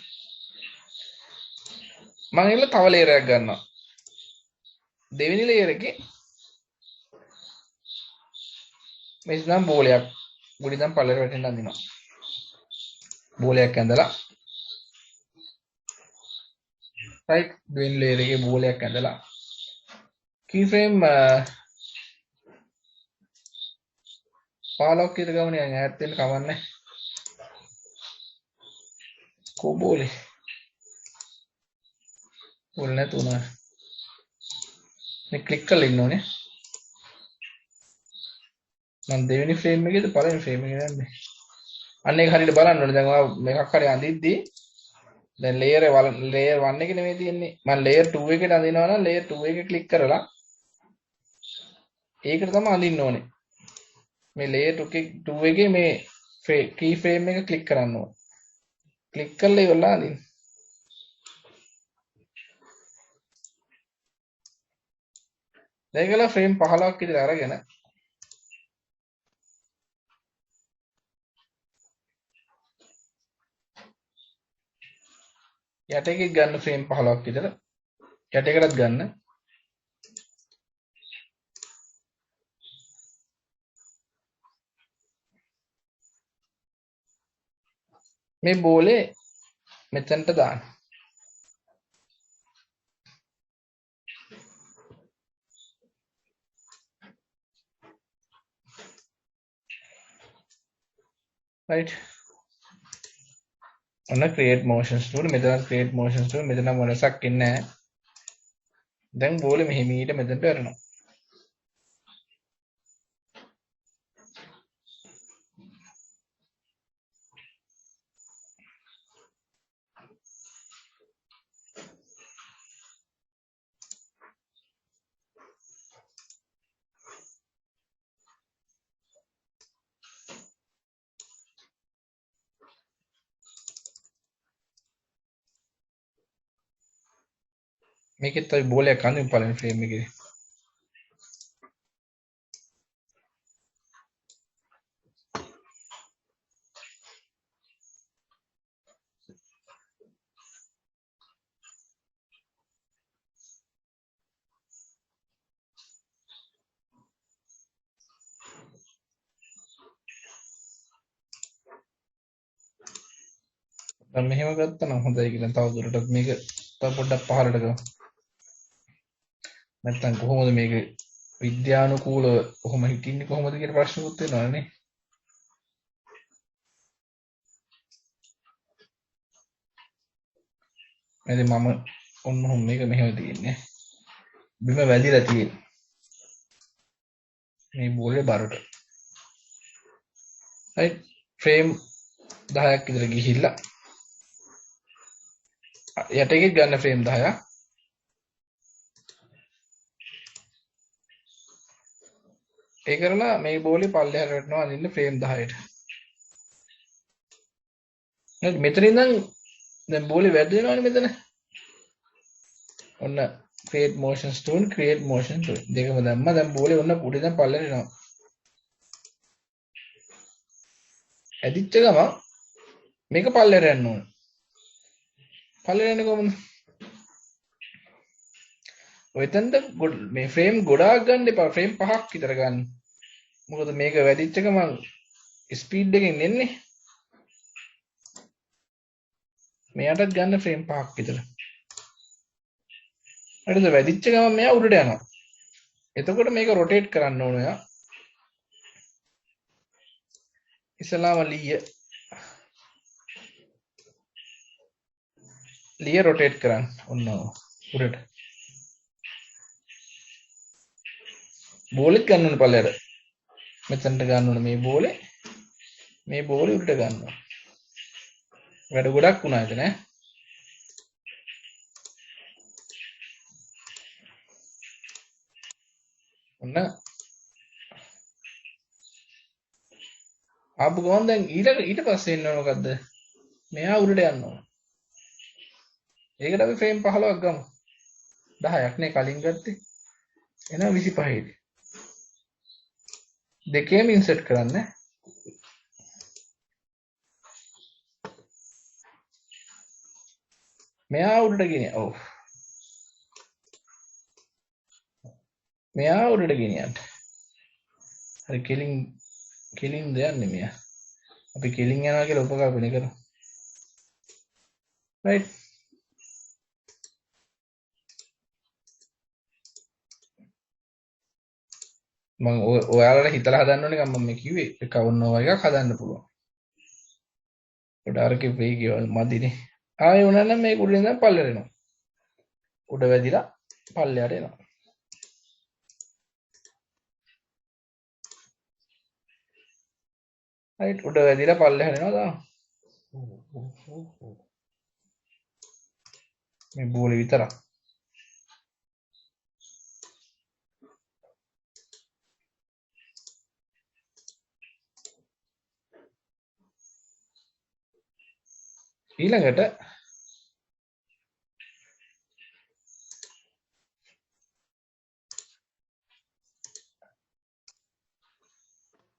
මම එන්න තව ලේයර් එකක් ගන්නවා. දෙවෙනි ලේයර් එකේ මේ නම් බෝලයක් ගුඩි නම් පල්ලෙට වැටෙන්න අඳිනවා. බෝලයක් ඇඳලා right දෙවෙනි ලේයර් එකේ බෝලයක් ඇඳලා keyframe 15ක් විතර ගමනේ ඈත් වෙන්න කවන්නේ. කොබෝලේ බෝල නැතුණා. මේ ක්ලික් කරලා ඉන්න ඕනේ. මම දෙවෙනි ෆ්‍රේම් එකේද පළවෙනි ෆ්‍රේම් එකේ යන්නේ. අන්න ඒක හරියට බලන්න ඕනේ. දැන් ඔයා මේකක් හරි අඳිද්දී දැන් ලේයර් 1 එකේ නෙමෙයි තියෙන්නේ. මම ලේයර් 2 එකට අඳිනවා නම් ලේයර් 2 එක ක්ලික් කරලා ඒකට තමයි අඳින්න ඕනේ. මේ ලේයර් 2 එකේ මේ කී ෆ්‍රේම් එක ක්ලික් කරන්න ඕනේ. ක්ලික් කරලා ඉවරලා අඳින්න. දැන් ෆ්‍රේම් 15ක් විතර අරගෙන යට එකෙත් ගන්න ෆ්‍රේම් 15ක් විතර යට එකටත් ගන්න. මේ බෝලේ මෙතනට දාන්න. right ඔන්න create motions tool මෙතන create motions tool මෙතන මොනසක් ඉන්නේ නැහැ. දැන් බෝලේ මෙහිමීට මෙතනට යනවා. මේකෙත් අපි බෝලයක් අඳින්න පළවෙනි ෆ්‍රේම් එකේ. දැන් මෙහෙම ගත්තා නම් හොඳයි කියලා තව දුරටත් මේක තව පොඩ්ඩක් පහළට ගමු. නැත්තම් කොහොමද මේක විද්‍යානුකූලව කොහොම හිටින්නේ කොහොමද කියන ප්‍රශ්නකුත් වෙනවා නේ. එතෙන් මම ඔන්න මේක මෙහෙම තියෙන්නේ. බිම වැදිලා තියෙන්නේ. මේ බෝලේ බරට. right ෆ්‍රේම් 10ක් විතර ගිහිල්ලා යට එකෙත් ගන්න ෆ්‍රේම් 10ක්. ඒ කරලා මේ බෝලේ පල්ලෙහාට වැටෙනවා අදින්න ෆ්‍රේම් 10ට. නේද මෙතන ඉඳන් දැන් බෝලේ වැදෙනවනේ මෙතන. ඔන්න create motions tool create motion tool දෙකම දැම්මා. දැන් බෝලේ ඔන්න උඩ ඉඳන් පල්ලෙහාට එනවා. ඇදිච්ච ගමන් මේක පල්ලෙහාට යන්න ඕන. පල්ලෙහාට යන්නේ කොහොමද? ඔයතෙන්ද මේ ෆ්‍රේම් ගොඩාක් ගන්න එපා. ෆ්‍රේම් 5ක් විතර ගන්න. මොකද මේක වැඩිච්ච ගමන් ස්පීඩ් එකෙන් එන්නේ. මෙයාටත් ගන්න ෆ්‍රේම් 5ක් විතර. හරිද? වැඩිච්ච ගමන් මෙයා උඩට යනවා. එතකොට මේක රොටේට් කරන්න ඕන ඔයා. ඉස්සලාම ලිය රොටේට් කරන්න. ඔන්න උඩට. බෝලෙත් ගන්න ඕනේ පල්ලයට. මෙතනට ගන්න ඕනේ මේ බෝලේ. මේ බෝලේ උඩට ගන්නවා. වැඩ ගොඩක් වුණා එතන ඈ. ඔන්න ආපු ගමන් දැන් ඊට පස්සේ එන්න ඕන මොකද්ද? මෙයා උඩට යන්න ඕන. ඒකට අපි ෆ්‍රේම් 15ක් ගමු. 10ක් නේ කලින් ගත්තේ. එහෙනම් 25යි. දෙකේම ඉන්සර්ට් කරන්න. මෙයා උඩට ගෙනියන්න. ඔව්. මෙයා උඩට ගෙනියන්න. හරි කෙලින් දෙන්නේ මෙයා. අපි කෙලින් යනවා කියලා උපකල්පනය කරමු. right. මම ඔයාලට හිතලා හදන්න ඕනේ මම මේ කිව්වේ කවුන්නෝ එකක් හදන්න පුළුවන්. උඩාරකේ වෙයි කියවල මදිනේ. ආයෙ උනනම් මේක උඩින් ඉඳන් පල්ලෙට එනවා. උඩ වැදිලා පල්ලෙයට එනවා. right උඩ වැදිලා පල්ලෙහාට එනවා තාම. මේ බෝලේ විතරක්. ඊළඟට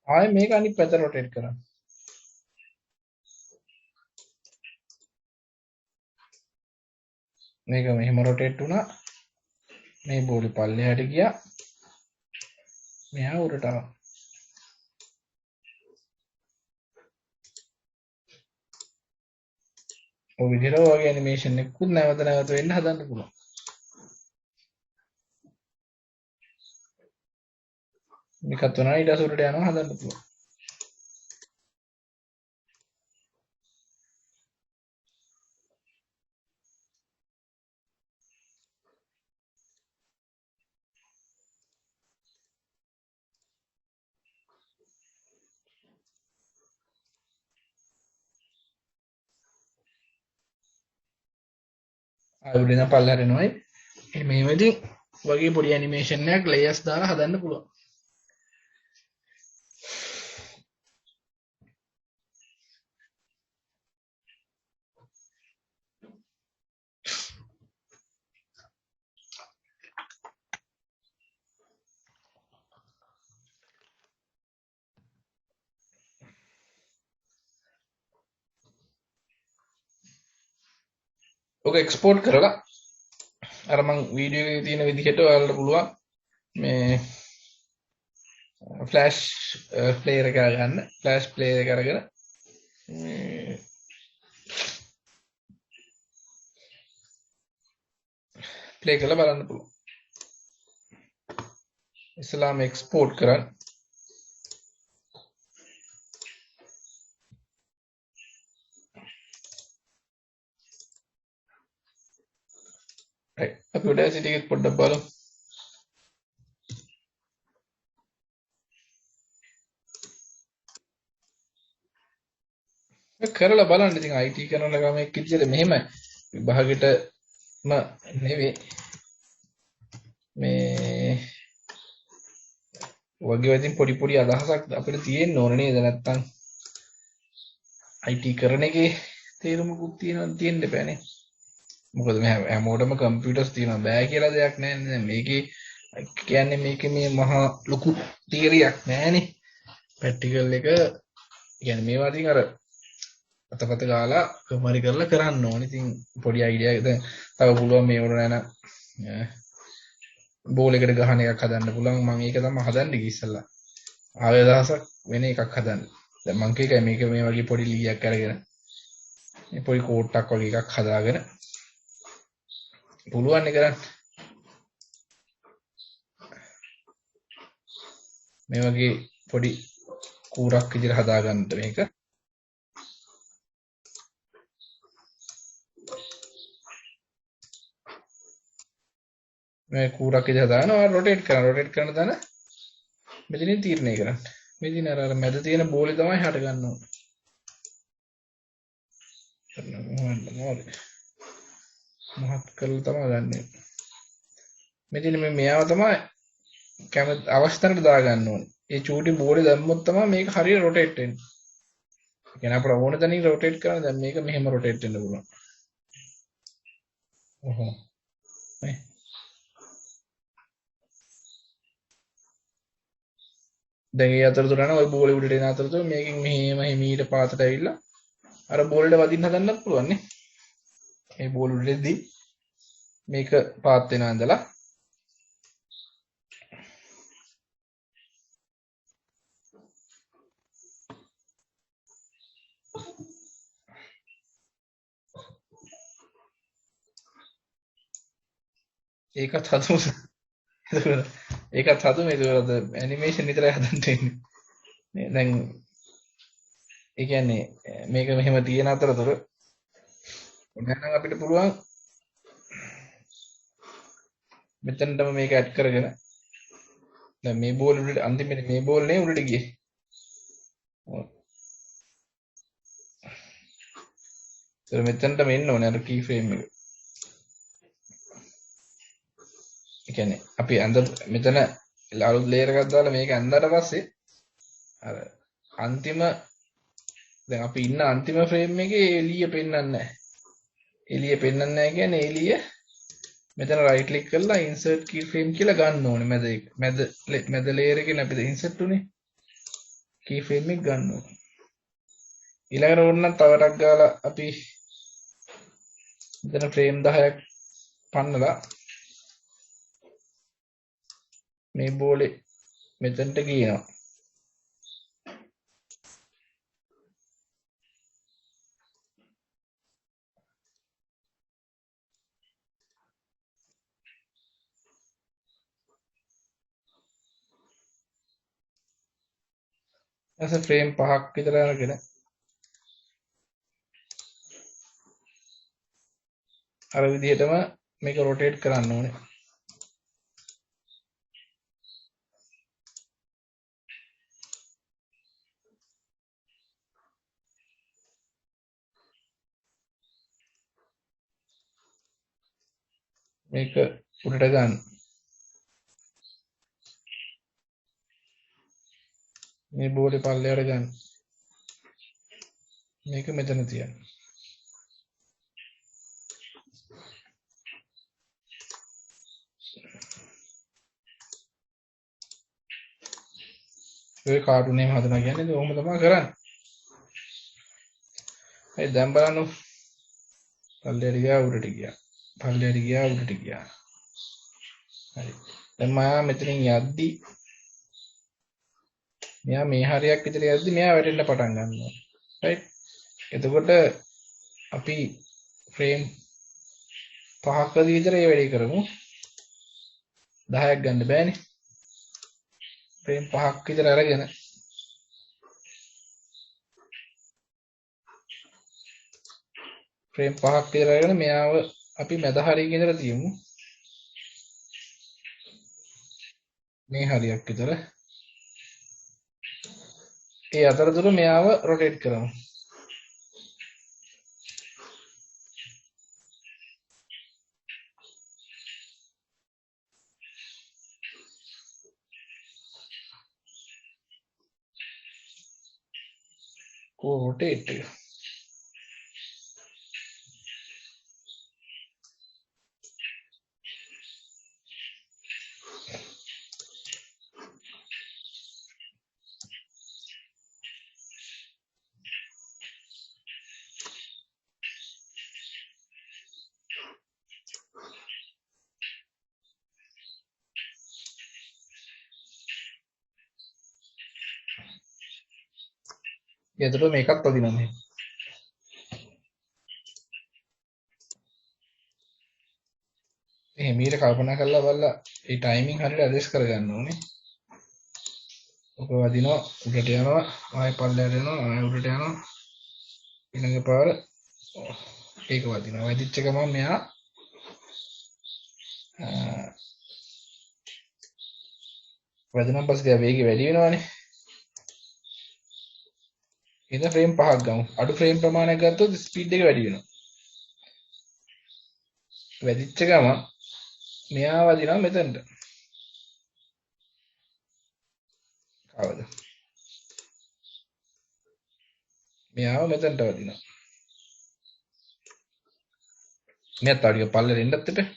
ආයෙ මේක අනිත් පැත්තට රොටේට් කරන්න. මේක මෙහෙම රොටේට් වුණා. මේ බෝලේ පල්ලෙහාට ගියා. මෙහා උඩට ආවා. ඔය විදිහට ඔයගේ ඇනිමේෂන් එකකුත් නැවත වෙන්න හදන්න පුළුවන්. මේකත් උනා ඊට අසුරට යනවා හදන්න පුළුවන්. ආයෙත් ඉඳන් පල්ලෙහාට එනවායි. මෙහෙම ඉතින් වගේ පොඩි ඇනිමේෂන් එකක් ලේයර්ස් දාලා හදන්න පුළුවන්. ඔක එක්ස්පෝර්ට් කරලා අර මං වීඩියෝ එකේ තියෙන විදිහට ඔයාලට පුළුවන් මේ ෆ්ලෑෂ් ප්ලේයර් එක ගන්න. ෆ්ලෑෂ් ප්ලේයර් එක අරගෙන ප්ලේ කරලා බලන්න පුළුවන්. ඉස්ලාම එක්ස්පෝර්ට් කරන්න. right අපි Audacity එකත් පොඩ්ඩක් බලමු. කරලා බලන්න ඉතින් IT කරන ළමයෙක් විදියට මෙහෙම විභාගෙටම නෙවෙයි මේ වගේ වදින් පොඩි අදහසක් අපිට තියෙන්න ඕන නේද? නැත්තම් IT කරන එකේ තේරුමකුත් තියෙන්න බෑනේ. මොකද මේ හැමෝටම කම්පියුටර්ස් තියෙනවා බෑ කියලා දෙයක් නැහැ. මේකේ කියන්නේ මේකේ මේ මහා ලොකු තියරියක් නැහැනේ. ප්‍රැක්ටිකල් එක කියන්නේ මේවා ඉතින් අර අතපත ගාලා කොහොමරි කරලා කරන්න ඕනේ. ඉතින් පොඩි අයිඩියා එක දැන් තව පුළුවන් මේ වල නැන බෝල් එකට ගහන එකක් හදන්න පුළුවන්. මම ඒක තමයි හදන්න ගියේ ඉස්සෙල්ලා. ආයෙ දවසක් වෙන එකක් හදන්න. දැන් මං මේක මේ වගේ පොඩි ලීයක් අරගෙන මේ පොඩි කෝට්ටක් වගේ එකක් හදාගෙන පුළුවන් නේ කරන්න. මේ වගේ පොඩි කූරක් විදිහට හදාගන්න මේක. මේ කූරක් විදිහට හදානවා රොටේට් කරන තැන මෙතනින් තීරණය කරන්න. මෙතන අර මැද තියෙන බෝලේ තමයි හට ගන්න ඕනේ. මහත් කරලා තමයි ගන්නෙ. මෙතන මෙයාව තමයි කැමති අවස්ථාවට දාගන්න ඕනේ. ඒ චූටි බෝලේ දැම්මොත් තමයි මේක හරියට රොටේට් වෙන්නේ. ඒ කියන්නේ අපිට ඕන තැනින් රොටේට් කරන්න දැන් මේක මෙහෙම රොටේට් වෙන්න පුළුවන්. ඔහොම. නේ. දැන් ඒ අතරතුර යන ওই බෝලේ උඩට එන අතරතුර මේකෙන් මෙහෙම හිමීට පාතට ඇවිල්ලා අර බෝලෙට වදින්න හදන්නත් පුළුවන් නේ. මේ බෝල උඩේදී මේක පාත් වෙනවා ඉඳලා ඒකත් හදමු. ඒකත් හදමු. ඒකවල ඇනිමේෂන් විතරයි හදන්න තියෙන්නේ. දැන් ඒ කියන්නේ මේක මෙහෙම තියෙන අතරතුර දැන් අපිට පුළුවන් මෙතනටම මේක ඇඩ් කරගෙන දැන් මේ බෝල් උඩට අන්තිමට මේ බෝල් නේ උඩට ගියේ. ඒක මෙතනටම එන්න ඕනේ අර කී ෆ්‍රේම් එක. ඒ කියන්නේ අපි මෙතන අලුත් ලේයර් එකක් දාලා මේක ඇඳලා පස්සේ අර අන්තිම දැන් අපි ඉන්න අන්තිම ෆ්‍රේම් එකේ එළිය පෙන්වන්නේ නැහැ. එළිය පෙන්වන්නේ නැහැ කියන්නේ එළිය මෙතන රයිට් ක්ලික් කරලා insert keyframe කියලා ගන්න ඕනේ මැද ලේයර් එකේ අපිට insert උනේ keyframe එක ගන්න ඕනේ. ඊළඟට ඕනනම් තව ටක් ගාලා අපි මෙතන ෆ්‍රේම් 10ක් පන්නලා මේ බෝලේ මෙතනට ගියනවා. ඊට ෆ්‍රේම් 5ක් විතර අරගෙන අර විදිහටම මේක රොටේට් කරන්න ඕනේ. මේක උඩට ගන්න. මේ බෝලේ පල්ලෙහාට ගන්න. මේක මෙතන තියන්න. ඔය කාටුන් එහෙම හදනවා කියන්නේ ඔහොම තමයි කරන්නේ. ඒ දැන් බලන්න පල්ලෙහාට ගියා උඩට ගියා. පල්ලෙහාට ගියා උඩට ගියා. හරි. දැන් මම මෙතනින් යද්දි මෙයා මේ හරියක් විතර යද්දි මෙයා වැටෙන්න පටන් ගන්නවා. රයිට්. එතකොට අපි ෆ්‍රේම් 5ක විතර ඒ වැඩේ කරමු. 10ක් ගන්න බෑනේ. ෆ්‍රේම් 5ක් විතර අරගෙන ෆ්‍රේම් 5ක් විතර අරගෙන මෙයාව අපි මැද හරියක ඉඳලා තියමු. මේ හරියක් විතර. ඒ අතරතුර මෙයාව රොටේට් කරමු. rotate එක. එතකොට මේකත් වදිනවා මේ. එහෙමීට කල්පනා කරලා බලලා ඒ ටයිමින් හරියට ඇඩ්ජස්ට් කරගන්න ඕනේ. ඔක වදිනවා උඩට යනවා ආයෙ පල්ලයට යනවා ආයෙ උඩට යනවා ඊළඟ පාර ඒක වදිනවා. වදිච්ච ගමන් මෙයා වදිනවා පස්සේ වේගය වැඩි වෙනවානේ. ඉතින් ෆ්‍රේම් 5ක් ගමු. අඩු ෆ්‍රේම් ප්‍රමාණයක් ගත්තොත් ස්පීඩ් එක වැඩි වෙනවා. වැඩිච්ච ගමන් මෙයා වදිනවා මෙතනට. කවද? මෙයාව මෙතනට වදිනවා. මෙයාත් තාඩිය පල්ලෙට එන්නත් එපා.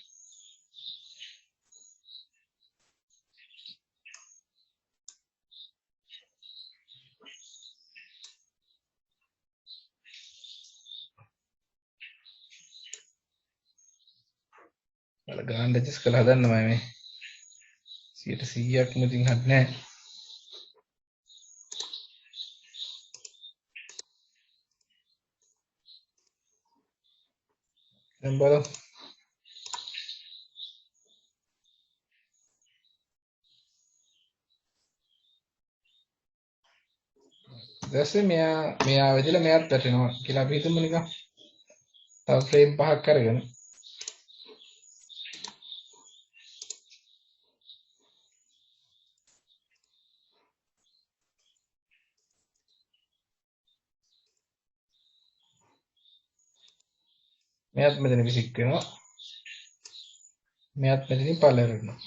වල ගාන ඇඩ්ජස්ට් කරලා හදන්නමයි මේ 100%ක් මුදින් හදන්නේ නැහැ. දැන් බලමු. ඊටසේ මෙයා වෙදිලා මෙයාත් වැටෙනවා කියලා අපි හිතමු නිකන්. තව ෆ්‍රේම් 5ක් අරගෙන මෙයාත් මෙතන විසික් වෙනවා. මෙයාත් මෙතනින් පල්ලෙට යනවා.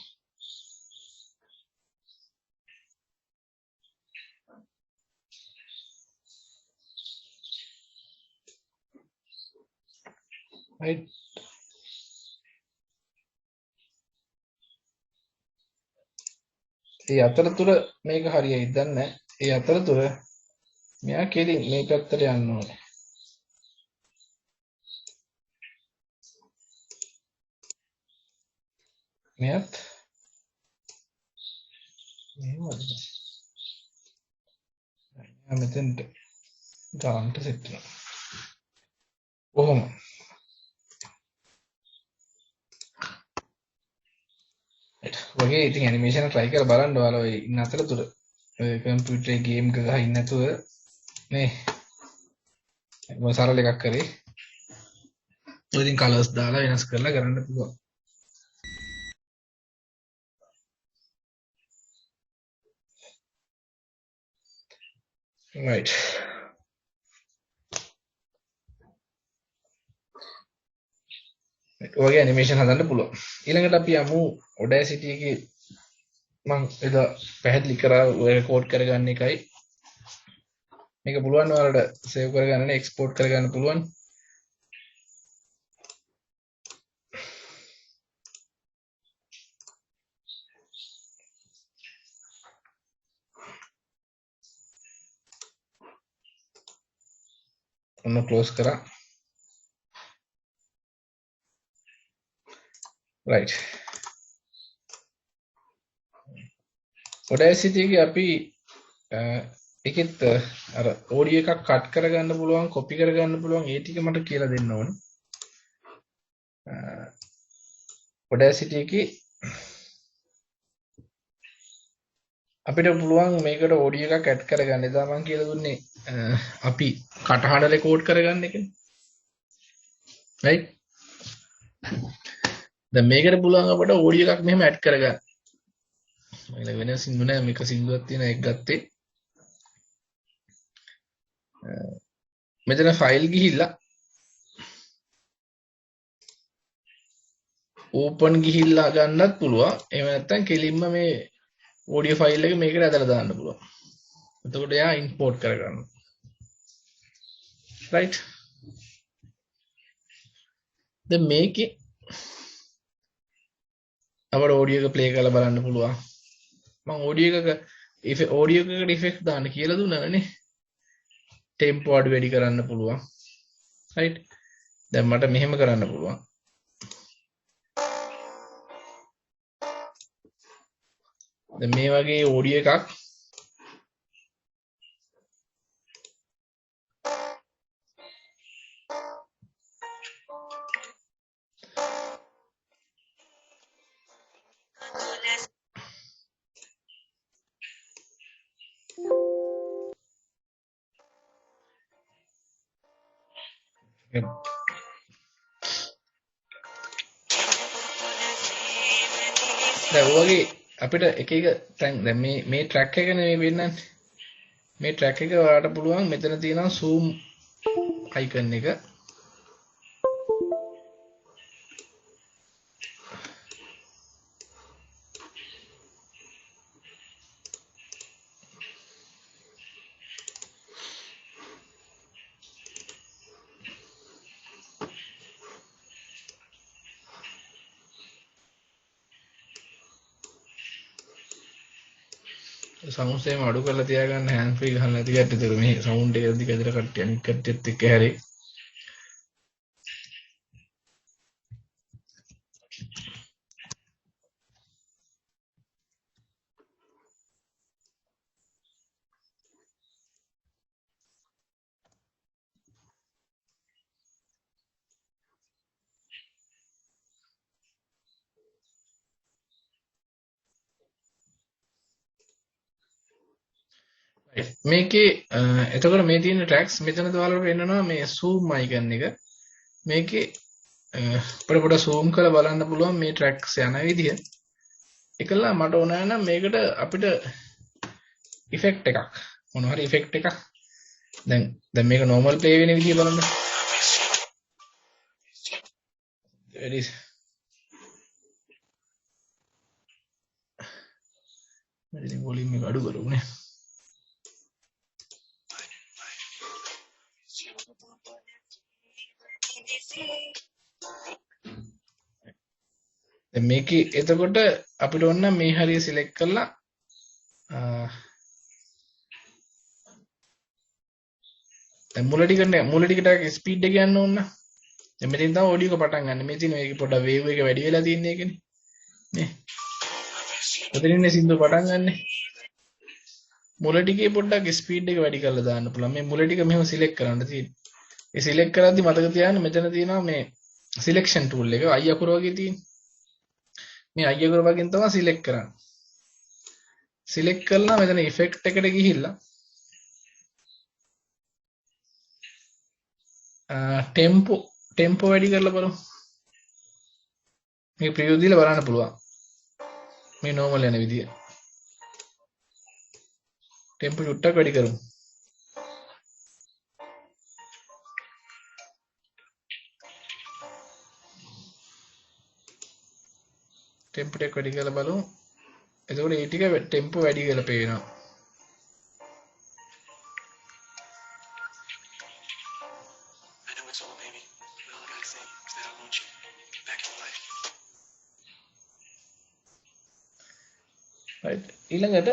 right. ඒ අතරතුර මේක හරියයි දන්නේ නැහැ. ඒ අතරතුර මෙයා කෙලින් මේ පැත්තට යන්න ඕනේ. මෙයාත් මෙහෙමද? මෙයා මෙතෙන්ට ගාන්ට සෙට් වෙනවා. කොහොම? වගේ ඉතින් ඇනිමේෂන් try කරලා බලන්න ඔයාලා ඔය ඉන්න අතරතුර ඔය කම්පියුටරේ ගේම් එක ගහ ඉන්න නැතුව මේ මම සරල එකක් කරේ. ඔය ඉතින් කලර්ස් දාලා වෙනස් කරලා කරන්න පුළුවන්. right. ඔයගේ ඇනිමේෂන් හදන්න පුළුවන්. ඊළඟට අපි යමු Audacity එකේ මම එද පැහැදිලි කරා ඔය රෙකෝඩ් කරගන්න එකයි. මේක පුළුවන් ඔයාලට සේව් කරගන්න නේ එක්ස්පෝර්ට් කරගන්න පුළුවන්. ඔන්න ක්ලෝස් කරා. right. Audacity එකේ අපි ඒකෙත් අර ඔඩියෝ එකක් කට් කරගන්න පුළුවන් කොපි කරගන්න පුළුවන් ඒ ටික මට කියලා දෙන්න ඕනේ. Audacity එකේ අපිට පුළුවන් මේකට ඔඩියෝ එකක් ඇඩ් කරගන්න. එදා මම කියලා දුන්නේ අපි කටහඬ රෙකෝඩ් කරගන්න එකනේ. right. දැන් මේකට පුළුවන් අපිට ඔඩියෝ එකක් මෙහෙම ඇඩ් කරගන්න. මම වෙන සින්දු නෑ මේක සින්දුවක් තියෙන එක ගත්තේ. මෙතන ෆයිල් ගිහිල්ලා ඕපන් ගිහිල්ලා ගන්නත් පුළුවන්. එහෙම නැත්නම් කෙලින්ම මේ ඔඩියෝ ෆයිල් එක මේකට ඇදලා දාන්න පුළුවන්. එතකොට එයා ඉම්පෝර්ට් කරගන්නවා. right. දැන් මේකේ අපිට ඔඩියෝ එක ප්ලේ කරලා බලන්න පුළුවන්. මම ඔඩියෝ එකකට ඉෆෙක්ට් දාන්න කියලා දුන්නානේ. ටෙම්පෝ අඩු වැඩි කරන්න පුළුවන්. right. දැන් මට මෙහෙම කරන්න පුළුවන්. දැන් මේ වගේ ඔඩියෝ එකක් දැන් ඔයගේ අපිට එක එක දැන් මේ ට්‍රැක් එක නෙමෙයි වෙන්නන්නේ. මේ ට්‍රැක් එක ඔයාලට පුළුවන් මෙතන තියෙනවා zoom icon එක. සවුන්ඩ් එකම අඩු කරලා තියාගන්න හෑන්ඩ් ෆ්‍රී ගහන්න නැති කට්ටිය මේ සවුන්ඩ් එක දිග ඇදලා කට්ටිය අනිත් කට්ටියත් එක්ක හැරේ. මේකේ එතකොට මේ තියෙන ට්‍රැක්ස් මෙතන ඔයාලට පෙන්නනවා මේ zoom icon එක. මේකේ අපිට පොඩ zoom කරලා බලන්න පුළුවන් මේ ට්‍රැක්ස් යන විදිය. ඒකලා මට ඕන නම් මේකට අපිට ඉෆෙක්ට් එකක් මොන හරි ඉෆෙක්ට් එකක් දැන් මේක normal play වෙන විදිය බලන්න. ready මෙතන වොලියුම් එක අඩු කරමු නේ. දැන් මේකේ එතකොට අපිට ඕන නම් මේ හරිය සිලෙක්ට් කරලා දැන් මුල ටිකට ස්පීඩ් එක ගන්න ඕන නම් දැන් මෙතෙන් තමයි ඔඩියෝ එක පටන් ගන්න. මේ තියෙන මේකේ පොඩ්ඩක් වේව් එක වැඩි වෙලා තියෙන එකනේ. නේ. ඔතනින් සින්දු පටන් ගන්න. මුල ටිකේ පොඩ්ඩක් ස්පීඩ් එක වැඩි කරලා දාන්න පුළුවන්. මේ මුල ටික මෙහෙම සිලෙක්ට් කරන්න තියෙන්නේ. ඒ සිලෙක්ට් කරද්දි මතක තියාගන්න මෙතන තියෙනවා මේ සිලෙක්ෂන් ටූල් එක අය අකුර වගේ තියෙන. මේ අය අකුර වගේන් තමයි සිලෙක්ට් කරන්නේ. සිලෙක්ට් කරලා මෙතන ඉෆෙක්ට් එකට ගිහිල්ලා ටෙම්පෝ වැඩි කරලා බලමු. මේ ප්‍රිවියු දීලා බලන්න පුළුවන්. මේ normal යන විදිය. ටෙම්පෝ චුට්ටක් වැඩි කරමු. ටෙම්පෝ ටික වැඩි කරලා බලමු. එතකොට ඒ ටික ටෙම්පෝ වැඩි කරලා පේනවා. right ඊළඟට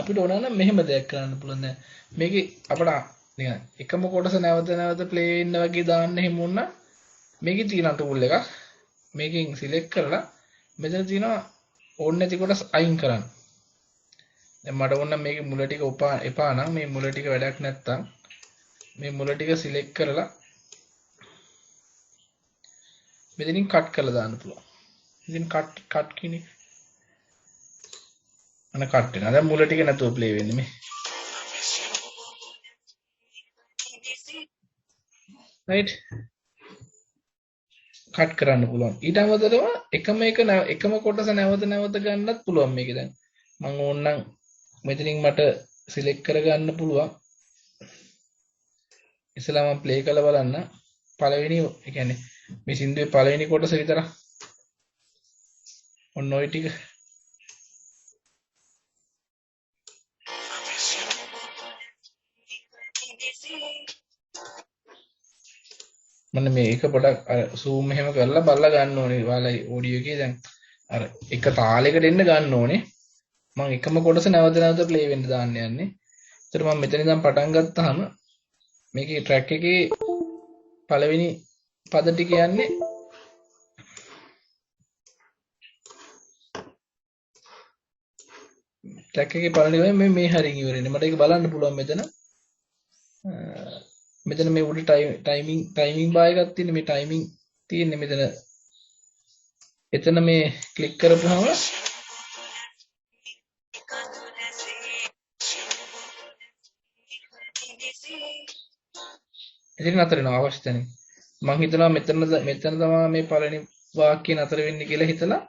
අපිට ඕන නම් මෙහෙම දෙයක් කරන්න පුළුවන්. දැන් මේකේ අපිට නිකන් එකම කොටස නැවත නැවත ප්ලේ වෙන්න වගේ දාන්න එහෙම වුණා මේකේ තියෙන ටූල් එකක් මේකෙන් සිලෙක්ට් කරලා මෙතන තියෙනවා ඕන නැති කොටස් අයින් කරන්න. දැන් මට ඕන නම් මේකේ මුල ටික එපා නම් මේ මුල ටික වැඩක් නැත්තම් මේ මුල ටික සිලෙක්ට් කරලා මෙතනින් කට් කරලා දාන්න පුළුවන්. ඉතින් කට් කියන්නේ අන කට් වෙනවා. දැන් මුල ටික නැතුව ප්ලේ වෙන්නේ මේ. right කට් කරන්න පුළුවන්. ඊට අමතරව එකම කොටස නැවත නැවත ගන්නත් පුළුවන් මේකේ. දැන් මම ඕනනම් මෙතනින් මට සිලෙක්ට් කරගන්න පුළුවන්. ඉස්සලා මම ප්ලේ කරලා බලන්න. පළවෙනි ඒ කියන්නේ මේ සින්දුවේ පළවෙනි කොටස විතරක්. ඔන්න ඔය ටික මම මේක පොඩක් අර zoom එහෙම කරලා බලලා ගන්න ඕනේ. ඔයාලා ඔඩියෝ එකේ දැන් අර එක තාලයකට එන්න ගන්න ඕනේ. මම එකම කොටස නැවත නැවත ප්ලේ වෙන්න දාන්න යන්නේ. ඒතර මම මෙතන ඉඳන් පටන් ගත්තාම මේකේ ට්‍රැක් එකේ පළවෙනි පද ටික යන්නේ ට්‍රැක් එකේ පළවෙනි මේ හරින් ඉවරනේ. මට ඒක බලන්න පුළුවන් මෙතන. මෙතන මේ උඩ ටයිමිංగ్ බාර් එකක් තියෙන මේ ටයිමිං තියෙන්නේ මෙතන. එතන මේ ක්ලික් කරපුවාම ඉතින් නතර වෙනවා අවශ්‍ය තැනින්. මම හිතනවා මෙතන තමයි මේ පළවෙනි වාක්‍ය නතර වෙන්නේ කියලා හිතලා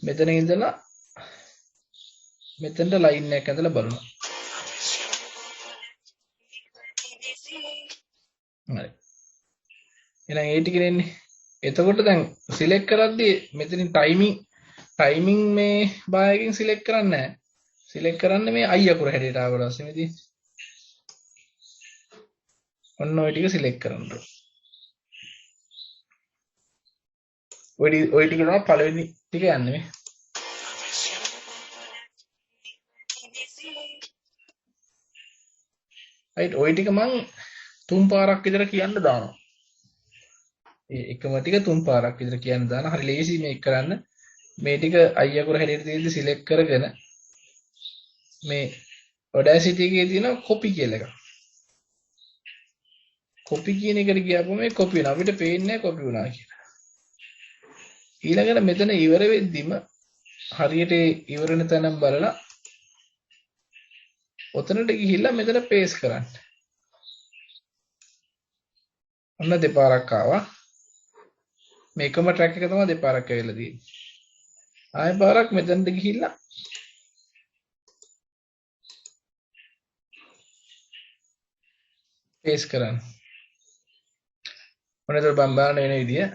මෙතන ඉඳලා මෙතනට ලයින් එකක් ඇඳලා බලනවා. හරි. එහෙනම් ඒ ටික නෙන්නේ. එතකොට දැන් සිලෙක්ට් කරද්දී මෙතනින් ටයිමින් මේ බායකින් සිලෙක්ට් කරන්නේ නැහැ. සිලෙක්ට් කරන්නේ මේ I අකුර හැටියට ආවට පස්සේ මේ තියෙන්නේ. ඔන්න ඔය ටික සිලෙක්ට් කරන්න ඕන. ඔය ටික තමයි පළවෙනි ටික යන්නේ මේ. රයිට් ඔය ටික මං 3 පාරක් විතර කියන්න දානවා. ඒ එකම ටික 3 පාරක් විතර කියන්න දානවා. හරි ලේසි මේක කරන්න. මේ ටික I අකුර හැටියට තියෙද්දි සිලෙක්ට් කරගෙන මේ Audacity එකේ තියෙන copy කියලා එකක්. copy කියන එකට ගියාම මේ copy වෙනවා. අපිට පේන්නේ නැහැ copy වුණා කියලා. ඊළඟට මෙතන ඉවර වෙද්දිම හරියට ඉවර වෙන තැනම බලලා ඔතනට ගිහිල්ලා මෙතන paste කරන්න. ඔන්න දෙපාරක් ආවා. මේකම track එක තමයි දෙපාරක් ඇවිල්ලා තියෙන්නේ. ආයෙ පාරක් මෙතනට ගිහිල්ලා paste කරන්න. ඔන්න ඒක බම්බාන වෙන විදිය.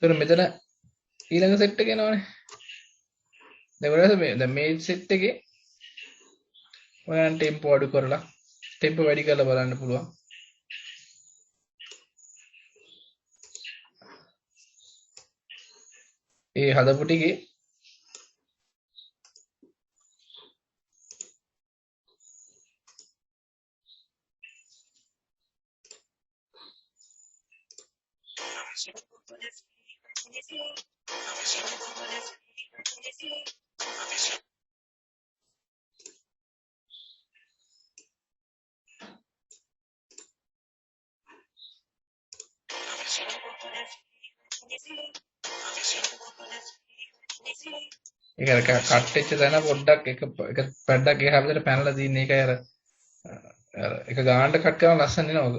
ඒතර මෙතන ඊළඟ සෙට් එක එනවනේ. දැන් මේ සෙට් එකේ ඔයයන් ටෙම්පෝ අඩු කරලා ටෙම්පෝ වැඩි කරලා බලන්න පුළුවන්. ඒ හදපු ටිකේ ඒක අර කට් වෙච්ච තැන පොඩ්ඩක් එක පැඩක් එහා පැත්තට පැනලා තියෙන එකයි අර එක ගානට කට් කරන ලස්සන නේද?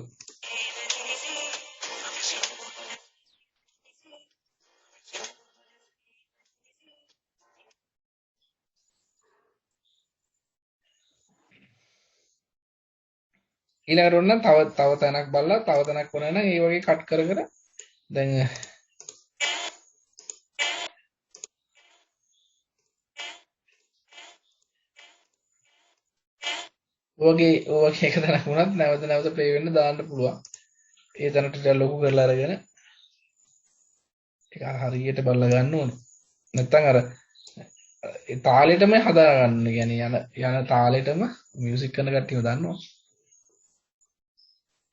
ඊළඟට ඔන්න තව තැනක් බලලා තව තැනක් වුණා නම් ඒ වගේ කට් කර දැන් ඔයගේ එක තැනක් වුණත් නැවත ප්ලේ වෙන්න දාන්න පුළුවන්. ඒ තැනට ටිකක් ලොකු කරලා අරගෙන ඒක හරියට බලලා ගන්න ඕනේ. නැත්තම් අර ඒ තාලෙටම හදා ගන්න. කියන්නේ යන තාලෙටම මියුසික් කරන කට්ටියම දන්නවා.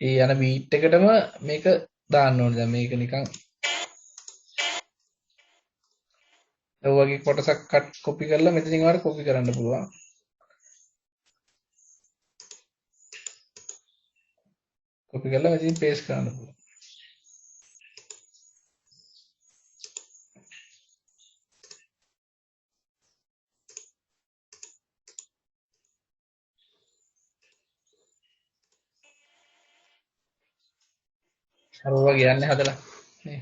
ඒ යන බීට් එකටම මේක දාන්න ඕනේ. දැන් මේක නිකන් ඔයගේ කොටසක් කට් කොපි කරලා මෙතනින් වාර කොපි කරන්න පුළුවන්. කොපි කරලා මෙතනින් පේස්ට් කරන්න පුළුවන්. අර වගේ යන්නේ හදලා නේ.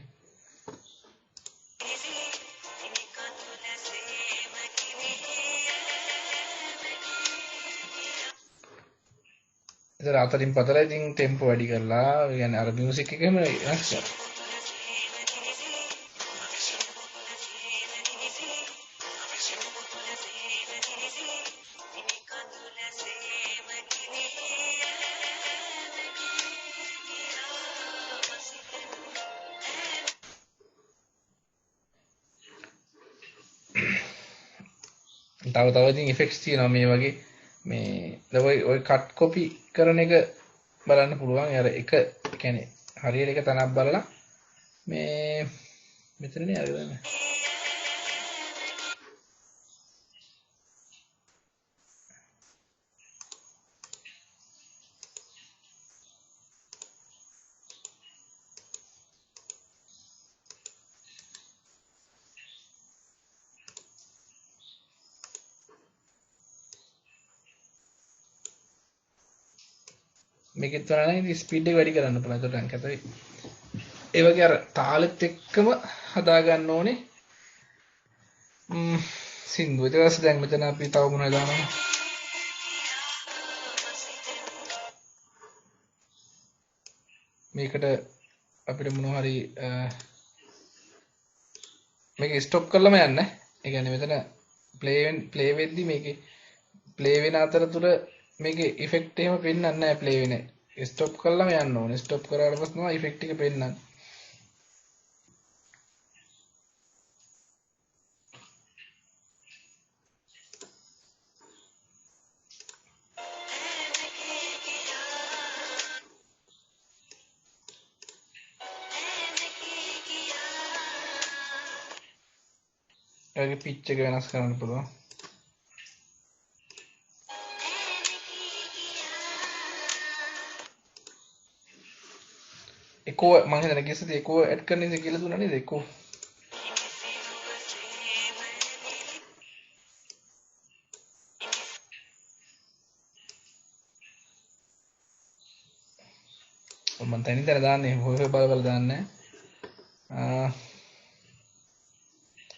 ඉතින් අතරින් පතලා ඉතින් ටෙම්පෝ වැඩි කරලා يعني අර මියුසික් එකේම වෙනස් කරලා තව ඉතින් ඉෆෙක්ට්ස් තියෙනවා මේ වගේ මේ දැන් ඔය කට් කොපි කරන එක බලන්න පුළුවන්. අර එක කියන්නේ හරියට එක තැනක් බලලා මේ මෙතනනේ අරගෙන මේකෙත් වඩා නම් ස්පීඩ් එක වැඩි කරන්න පුළුවන්. ඒකට රැන්ක් ඇත වෙයි. ඒ වගේ අර තාලෙත් එක්කම හදා ගන්න ඕනේ. සින්දුව. ඊට පස්සේ දැන් මෙතන අපි තව මොනවද දාන්නේ? මේකට අපිට මොනවා හරි මේක ස්ටොප් කරලම යන්න. ඒ කියන්නේ මෙතන ප්ලේ වෙද්දි මේකේ ප්ලේ වෙන අතරතුර මේකේ ඉෆෙක්ට් එහෙම පෙන්වන්නේ නැහැ ප්ලේ වෙන. ස්ටොප් කරලම යන්න ඕනේ. ස්ටොප් කරාට පස්සේ තමයි ඉෆෙක්ට් එක පෙන්වන්නේ. ඒකේ පිච් එක වෙනස් කරන්න පුළුවන්. එකෝ මම හිතන්නේ කිසිද එකෝ ඇඩ් කරන්න ඉතින් කියලා දුන්නා නේද එකෝ. මම තනින් තන දාන්නේ හොය බල බල දාන්නේ.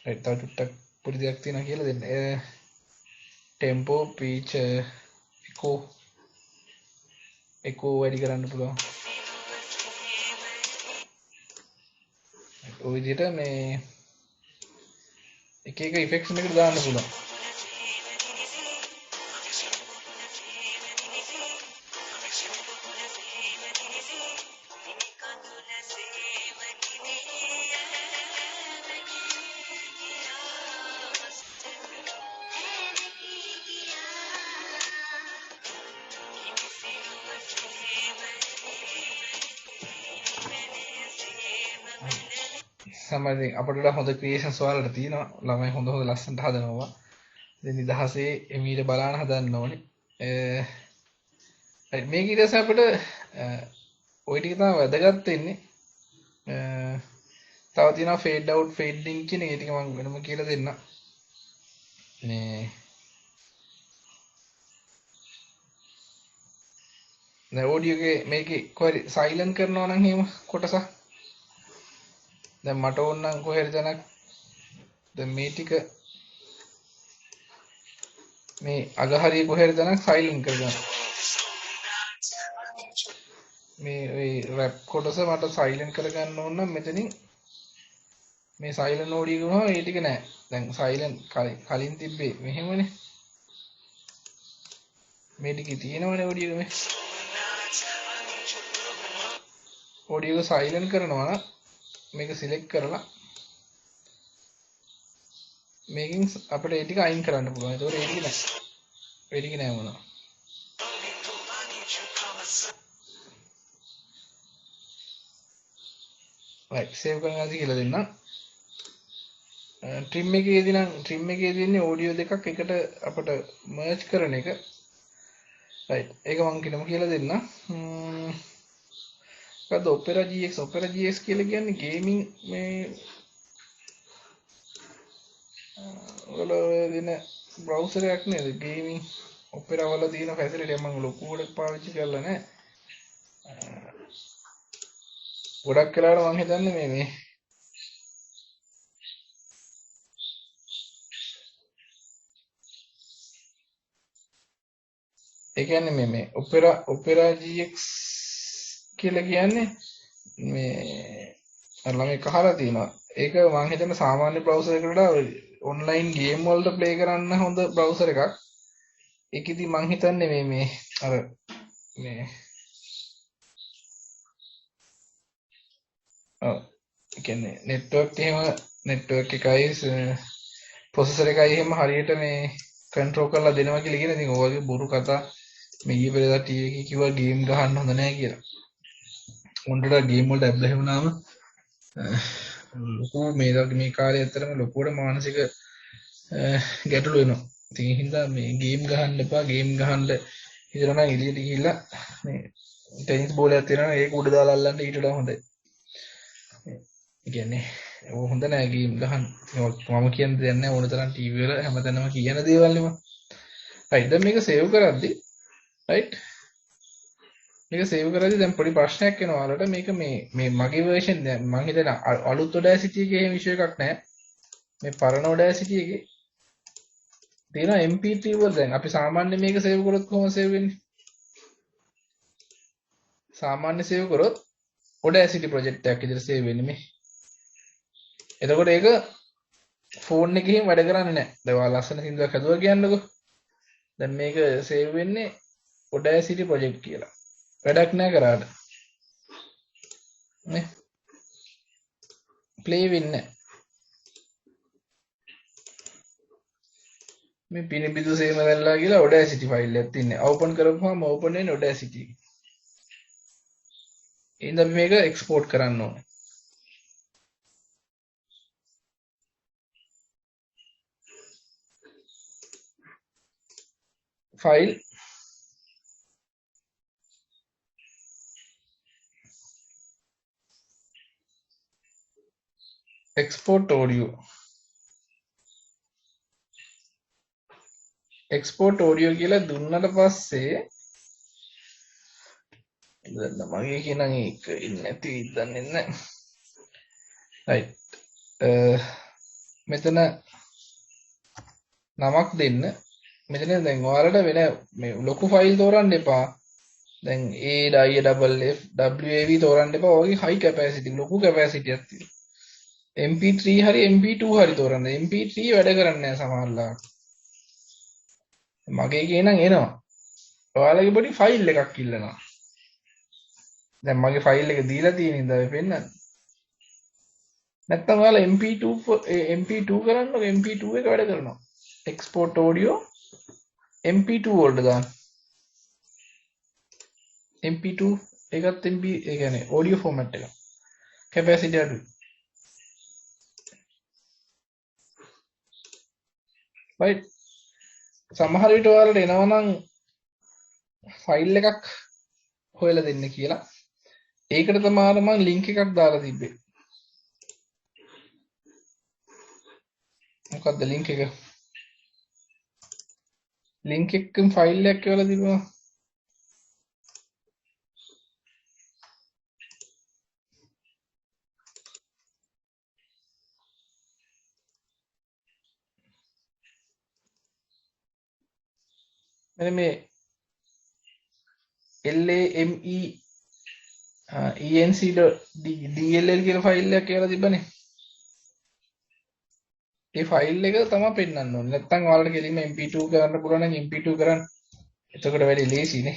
තව ටුට්ටක් පොඩි දෙයක් තියෙනවා කියලා දෙන්න. ටෙම්පෝ පීච් එකෝ වැඩි කරන්න පුළුවන්. ඔය විදිහට මේ එක එක ඉෆෙක්ට්ස් එකකට දාන්න පුළුවන්. සමහරවිට අපිට හොඳ ක්‍රියේෂන්ස් වලට තියෙනවා. ළමයි හොඳ ලස්සනට හදනවා. ඉතින් නිදහසේ එමීට බලන්න හදන්න ඕනේ. මේක ඊට පස්සේ අපිට ওই ටික තමයි වැදගත් වෙන්නේ. තව තියෙනවා ෆේඩ් අවුට් ෆේඩ් ඉන් කියන එක. ටික මම වෙනම කියලා දෙන්නම්. මේ දැන් ඔඩියෝ එකේ මේකේ කොහරි සයිලන්ට් කරනවා නම් එහෙම කොටසක් දැන් මට ඕන නම් කොහරි තැනක් දැන් මේ ටික මේ අගහරිය කොහරි තැනක් සයිලන්ට් කරගන්න. මේ රැප් කොටස මට සයිලන්ට් කරගන්න ඕන නම් මෙතනින් මේ සයිලන්ට් ඕඩියෝ ගමම මේ ටික නෑ. දැන් සයිලන්ට් කලින් තිබ්බේ මෙහෙමනේ. මේ ටික තියෙනවනේ ඕඩියෝ එකේ. ඕඩියෝ එක සයිලන්ට් කරනවා නම් මේක සිලෙක්ට් කරලා මේකෙන් අපිට ඒ ටික අයින් කරන්න පුළුවන්. ඒතකොට ඒ ටික නෑ. ඒ ටික නෑ මොනවා. right save කරනවා කියලා දෙන්නම්. trim එකේදී නම් trim එකේදී ඉන්නේ audio දෙකක් එකට අපිට merge කරන එක. right ඒක මම කියලා දෙන්නම්. මොකද Opera GX කියලා කියන්නේ ගේමින් මේ වල දෙන බ්‍රවුසර් එකක් නේද? ගේමින් Opera වල තියෙන ෆැසිලිටි මම ලොකුවට පාවිච්චි කරලා නැහැ. ගොඩක් වෙලාවට මම හිතන්නේ මේ ඒ කියන්නේ මේ Opera GX කියලා කියන්නේ මේ අර ළමයි කහලා තියෙනවා. ඒක මම හිතන්නේ සාමාන්‍ය බ්‍රවුසර් එකකට වඩා ඔන්ලයින් ගේම් වලට ප්ලේ කරන්න හොඳ බ්‍රවුසර් එකක්. ඒකෙදි මම හිතන්නේ මේ අර මේ ඔව් ඒ කියන්නේ නෙට්වර්ක් එකයි ප්‍රොසෙසර් එකයි එහෙම හරියට මේ කන්ට්‍රෝල් කරලා දෙනවා කියලා කියන ඉතින් ඔය වගේ බොරු කතා මේ ඊයේ පෙරේදා ටීවී එකේ කිව්වා ගේම් ගහන්න හොඳ නැහැ කියලා. උන්ට ගේම් වලට ඇබ්බැහි වුණාම ලොකු මේ කාලේ ඇත්තටම ලොකුවට මානසික ගැටලු වෙනවා. ඉතින් ඒ හින්දා මේ ගේම් ගහන්න එපා. ගේම් ගහන්න හිතනවා නම් එළියට ගිහිල්ලා මේ ටෙනිස් බෝලයක් තියෙනවා ඒක උඩ දාලා අල්ලන්න ඊට වඩා හොඳයි. ඒ කියන්නේ ඕක හොඳ නෑ ගේම් ගහන්න. මම කියන දෙයක් නෑ ඕන තරම් ටීවී වල හැමතැනම කියන දේවල් නෙමෙයි. right දැන් මේක සේව් කරද්දි right මේක සේව් කරද්දී දැන් පොඩි ප්‍රශ්නයක් එනවා ඔයාලට. මේක මේ මගේ version දැන් මම හිතන අලුත් Audacity එකේ එහෙම ඉෂුව එකක් නැහැ. මේ පරණ Audacity එකේ තියෙන MP3 වල දැන් අපි සාමාන්‍ය මේක සේව් කරොත් කොහොමද සේව් වෙන්නේ? සාමාන්‍ය සේව් කරොත් Audacity project එකක් විදිහට සේව් වෙන්නේ මේ. එතකොට ඒක ෆෝන් එකකින් වැඩ කරන්නේ නැහැ. දැන් ඔයාලා ලස්සන සින්දුවක් හදුවා කියන්නකෝ. දැන් මේක සේව් වෙන්නේ Audacity project කියලා. වැඩක් නැහැ කරාට. නේ? ප්ලේ වෙන්නේ නැහැ. මේ පිනිබිදු සේම දැල්ලා කියලා Audacity ෆයිල් එකක් තියෙනවා. ඕපන් කරපුවාම ඕපන් වෙන්නේ Audacity. එහෙනම් අපි මේක එක්ස්පෝර්ට් කරන්න ඕනේ. ෆයිල් export audio කියලා දුන්නට පස්සේ දැන් මගේ කියනන් ඒක ඉන්නේ නැති ඉඳන්නේ නැහැ. right මෙතන නමක් දෙන්න. මෙතන දැන් ඔයාලට වෙන මේ ලොකු ෆයිල් තෝරන්න එපා. දැන් AIFF WAV තෝරන්න එපා. ඔයගේ high capacity ලොකු capacity එකක් තියෙනවා. MP3 හරි MP2 හරි තෝරන්න. MP3 වැඩ කරන්නේ නැහැ සමහරවිට. මගේ කියනන් එනවා. ඔයාලගේ පොඩි ෆයිල් එකක් ඉල්ලනවා. දැන් මගේ ෆයිල් එක දීලා තියෙන ඉඳලා පෙන්නන්න. නැත්තම් ඔයාලා MP2 කරන්නකො MP2 එක වැඩ කරනවා. export audio MP2 වලට දාන්න. MP2 එකත් MP ඒ කියන්නේ audio format එක. capacity අඩුයි. right සමහර විට ඔයාලට එනවා නම් ෆයිල් එකක් හොයලා දෙන්න කියලා. ඒකට තමයි මම ලින්ක් එකක් දාලා තිබ්බේ. මොකක්ද ලින්ක් එක? ලින්ක් එකකින් ෆයිල් එකක් කියලා තිබුණා. මෙන්න මේ LAME.enc.dll කියලා ෆයිල් එකක් කියලා තිබ්බනේ. ඒ ෆයිල් එක තමයි පෙන්වන්න ඕනේ. නැත්නම් ඔයාලට කෙලින්ම MP2 කරන්න පුළුවන් නම් MP2 කරන්න. එතකොට වැඩි ලේසිනේ.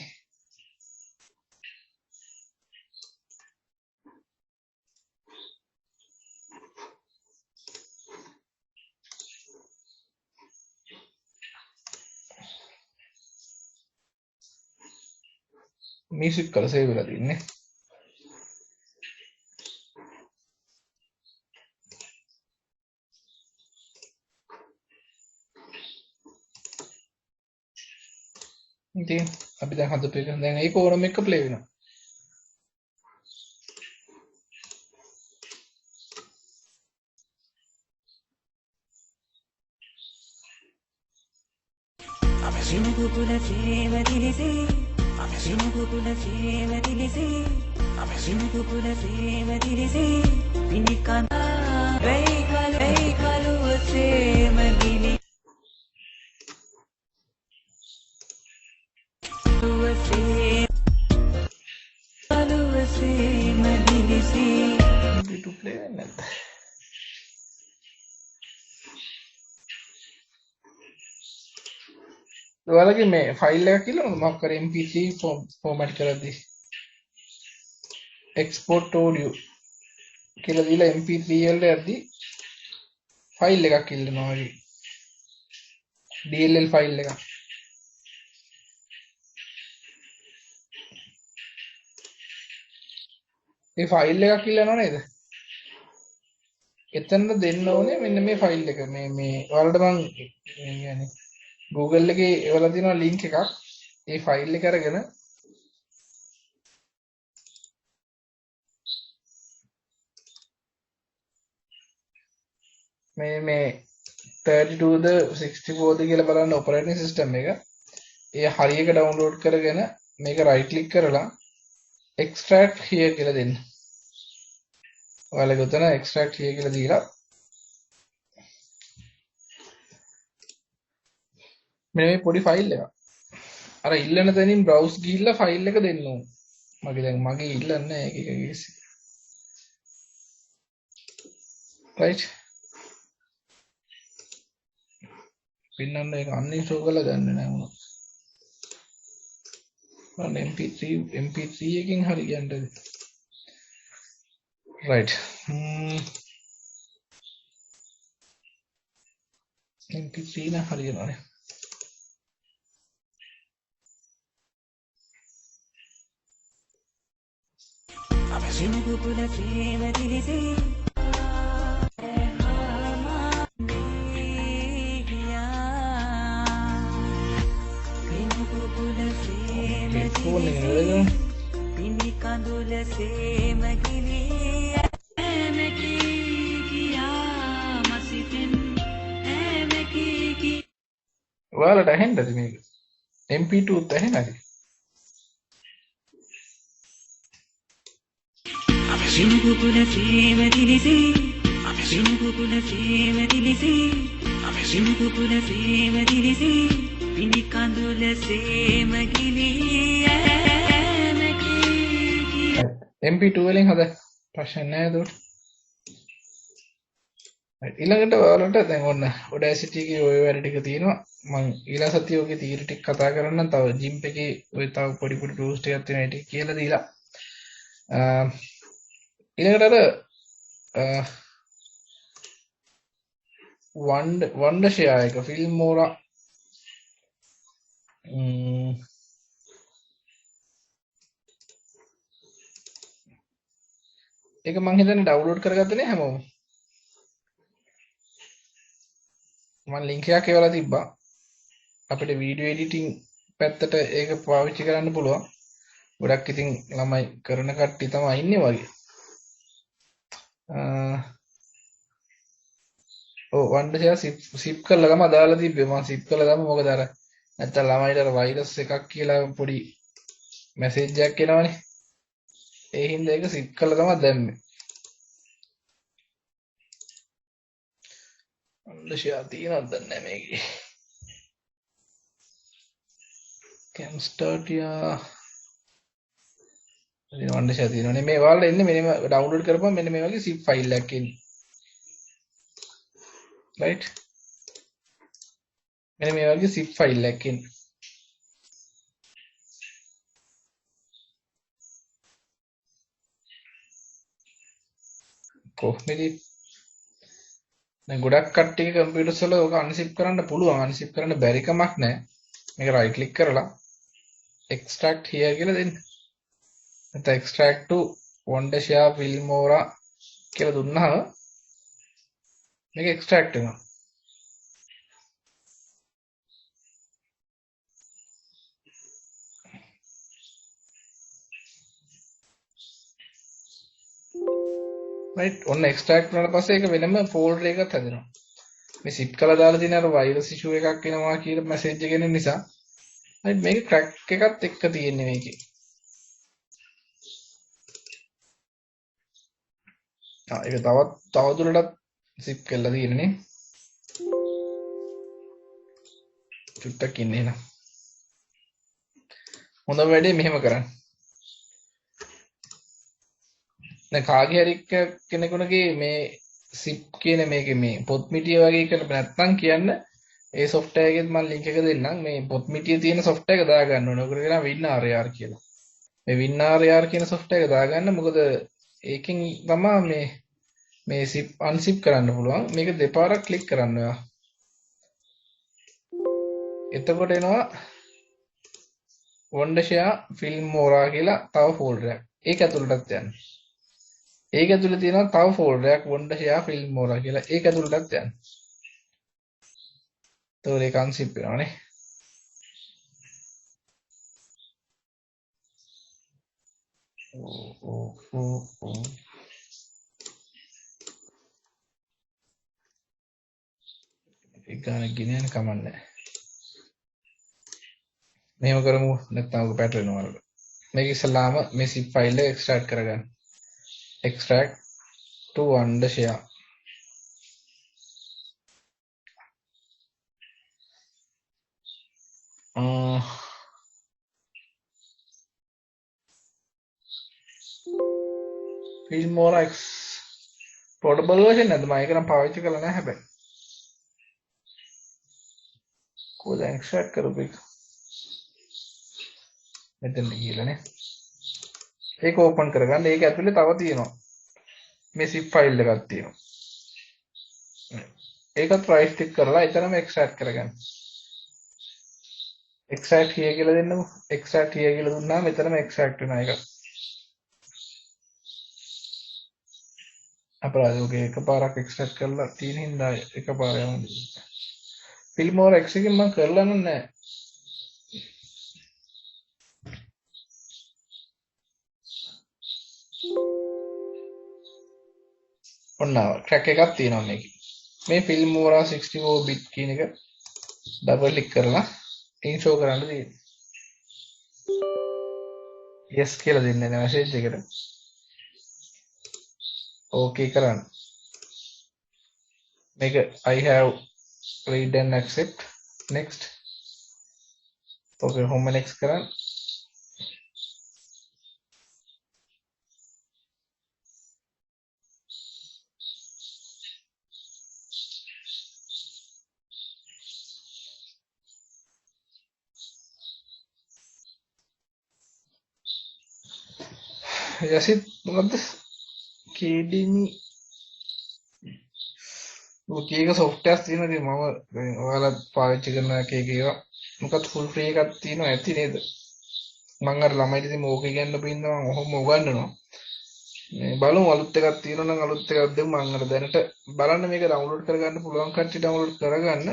මියුසික් කල සේව් වෙලා තින්නේ. ඉතින් අපි දැන් හදපු එක දැන් ඒක ඕනම එක ප්ලේ වෙනවා. ඔයාලගේ මේ ෆයිල් එකක් කියලා මොකක් කර MP3 ෆෝමැට් කරද්දී export audio කියලා දීලා MP3 වලට යද්දී ෆයිල් එකක් ඉල්ලනවා වගේ DLL ෆයිල් එකක්. ඒ ෆයිල් එකක් ඉල්ලනවා නේද? එතන දෙන්න ඕනේ මෙන්න මේ ෆයිල් එක. මේ ඔයාලට මම කියන්නේ Google එකේ ඒවලා තියෙනවා link එකක්. ඒ ෆයිල් එක අරගෙන මේ 32ද 64ද කියලා බලන්න operating system එක. ඒ හරියක download කරගෙන මේක right click කරලා extract here කියලා දෙන්න. ඔයාලගේ උතන extract here කියලා දීලා මෙන්න මේ පොඩි ෆයිල් එක. අර ඉල්ලන තැනින් browse ගිහිල්ලා ෆයිල් එක දෙන්න ඕන. මගේ ඉල්ලන්නේ නැහැ ඒක කේස්. right. පින්නන්න ඒක uninstall කරලා ගන්න නෑ මොනවා. mp3 එකකින් හරි ගන්නද. right. mp3 න හරියනවානේ. ඔයාලට ඇහෙන්නද මේක? mp2 ත් ඇහෙනවද? mp2 වලින් හද ප්‍රශ්න නැහැ ඒක. ඊළඟට ඔයාලට දැන් ඔන්න Audacity එකේ ඔය වැඩ ටික තියෙනවා. මම ඊළඟ සතියේ ඔගේ තීර ටික කතා කරන්නම්. තව GIMP එකේ ඔය තව පොඩි tools ටිකක් තියෙනවා. ඒක කියලා දීලා. ඊළඟට අර Wondershare එක Filmora ඒක මං හිතන්නේ ඩවුන්ලෝඩ් කරගත්තේ නේ හැමෝම. මම ලින්ක් එකක් එවලා තිබ්බා. අපිට වීඩියෝ එඩිටින් පැත්තට ඒක පාවිච්චි කරන්න පුළුවන්. ගොඩක් ඉතින් ළමයි කරන කට්ටිය තමයි ඉන්නේ වගේ. Wondershare zip කරලා තමයි දාලා තිබ්බේ. මම zip කරලා දැම්මා. මොකද අර නැත්තම් ළමයිට අර වෛරස් එකක් කියලා පොඩි මැසේජ් එකක් එනවනේ. ඒ හින්දා ඒක zip කරලා තමයි දැම්මේ. Wondershare තියෙනවද නැහැ මේකේ. Camstartia Wondershare තියෙනවනේ. මේ ඔයාලා එන්නේ මෙන්න ඩවුන්ලෝඩ් කරපුවම මෙන්න මේ වගේ zip ෆයිල් එකක් එන්නේ. right. මෙන්න මේ වගේ zip ෆයිල් එකක් එන්නේ. කොහොමද? දැන් ගොඩක් කට්ටියගේ කම්පියුටර්ස් වල ඔක අන්සිප් කරන්න පුළුවන්. අන්සිප් කරන්න බැරි කමක් නැහැ. මේක right click කරලා extract here කියලා දෙන්න. නැත්නම් extract to Wondershare Filmora කියලා දුන්නාම මේක extract වෙනවා. right. ඔන්න extract වුණාට පස්සේ ඒක වෙනම folder එකක් හැදෙනවා. මේ zip කරලා දාලා තියෙන අර virus issue එකක් එනවා කියලා message එක එන නිසා right මේක crack එකත් එක්ක තියෙන්නේ මේකේ. ඒක තවදුරටත් zip කරලා තියෙන්නේ. චුට්ටක් ඉන්නේ නේ. හොඳ වැඩේ මෙහෙම කරන්න. දැන් කාගේ හරි කෙනෙකුගේ මේ zip කියන මේකේ මේ පොත් මිටිය වගේ කරලා නැත්නම් කියන්න ඒ software එකෙත් මම link එක දෙන්නම්. මේ පොත් මිටිය තියෙන software එක දාගන්න ඕනේ. ඔකට කියනවා WinRAR කියලා. මේ WinRAR කියන software එක දාගන්න. මොකද ඒකෙන් තමයි මේ zip unzip කරන්න පුළුවන්. මේක දෙපාරක් ක්ලික් කරන්න ඔයා. එතකොට එනවා Wondershare Filmora කියලා තව folder එකක්. ඒක ඇතුළටත් යන්න. ඒක ඇතුළේ තියෙනවා තව folder එකක් Wondershare Filmora කියලා. ඒක ඇතුළටත් යන්න. ඒතකොට ඒක unzip වෙනවානේ. ඒක ගන්න ගෙනියන්න කමන්නේ. මෙහෙම කරමු නැත්නම් ඔක පැටලෙනවා වල. මේක ඉස්සලාම මේ zip file එක extract කරගන්න. extract to undershare. Filmora X portable version නැද්ද? මම ඒක නම් පාවිච්චි කරලා නැහැ හැබැයි. කොහොමද extract කරපු එක? මෙතන ගිහලානේ. ඒක ඕපන් කරගන්න. ඒක ඇතුලේ තව තියෙනවා. මේ zip file එකක් තියෙනවා. ඒකත් right click කරලා එතනම extract කරගන්න. extract here කියලා දෙන්නකො. extract here කියලා දුන්නාම එතනම extract වෙනවා ඒක. අපරාධ ඔගේ එකපාරක් extract කරලා තියෙන හින්දා එකපාරම Filmora X එකෙන් මම කරලා නැහැ. ඔන්න track එකක් තියෙනවා මේකේ. මේ Filmora 64 bit කියන එක double click කරලා insert කරන්න තියෙනවා. yes කියලා දෙන්න නේ message එකට. okay කරන්න. මේක I have read and accept. next. okay home next කරන්න. යසිත් මොකද්ද කීඩිනි කීක softwares තියෙනවා ඉතින් මම ඔයාලා පාවිච්චි කරන කීක ඒවා මොකක්ද full free එකක් තියෙනවා ඇති නේද මම අර ළමයිට ඉතින් ඕක ඉගෙනන්න පින්නවා මම ඔහොම උගන්වනවා මේ බලමු අලුත් එකක් තියෙනවා නම් අලුත් එකක් දෙමු මම අර දැනට බලන්න මේක download කරගන්න පුළුවන් කට්ටිය download කරගන්න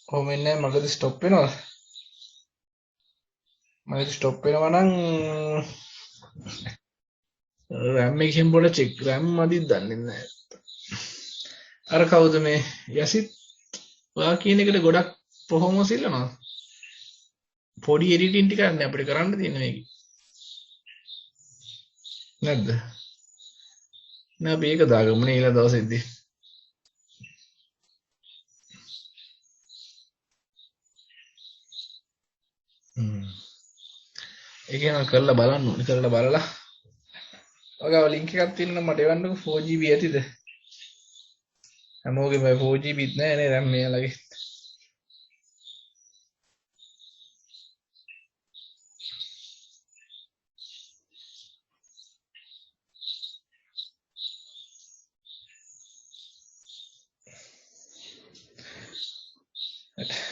කොහොම ඉන්නේ මගදී stop වෙනවද මම ස්ටොප් වෙනවා නම් RAM එකකින් පොඩ චෙක් RAM මදිත් දන්නේ නැහැ. අර කවුද මේ යසිත් ඔයා කියන එකට ගොඩක් ප්‍රොෆෝමන්ස් ඉල්ලනවා. පොඩි එඩිටින් ටිකක් නේ අපිට කරන්න තියෙන්නේ මේකේ. නැද්ද? නෑ අපි ඒක දාගමු නේ ඊළඟ දවසේදී. ඒක නම් කරලා බලන්න ඕනේ කරලා බලලා ඔයාව ලින්ක් එකක් තියෙනවා මට එවන්නකෝ 4GB ඇතිද හැමෝගෙම 4GB නෑ නේ RAM මෙයාලගේ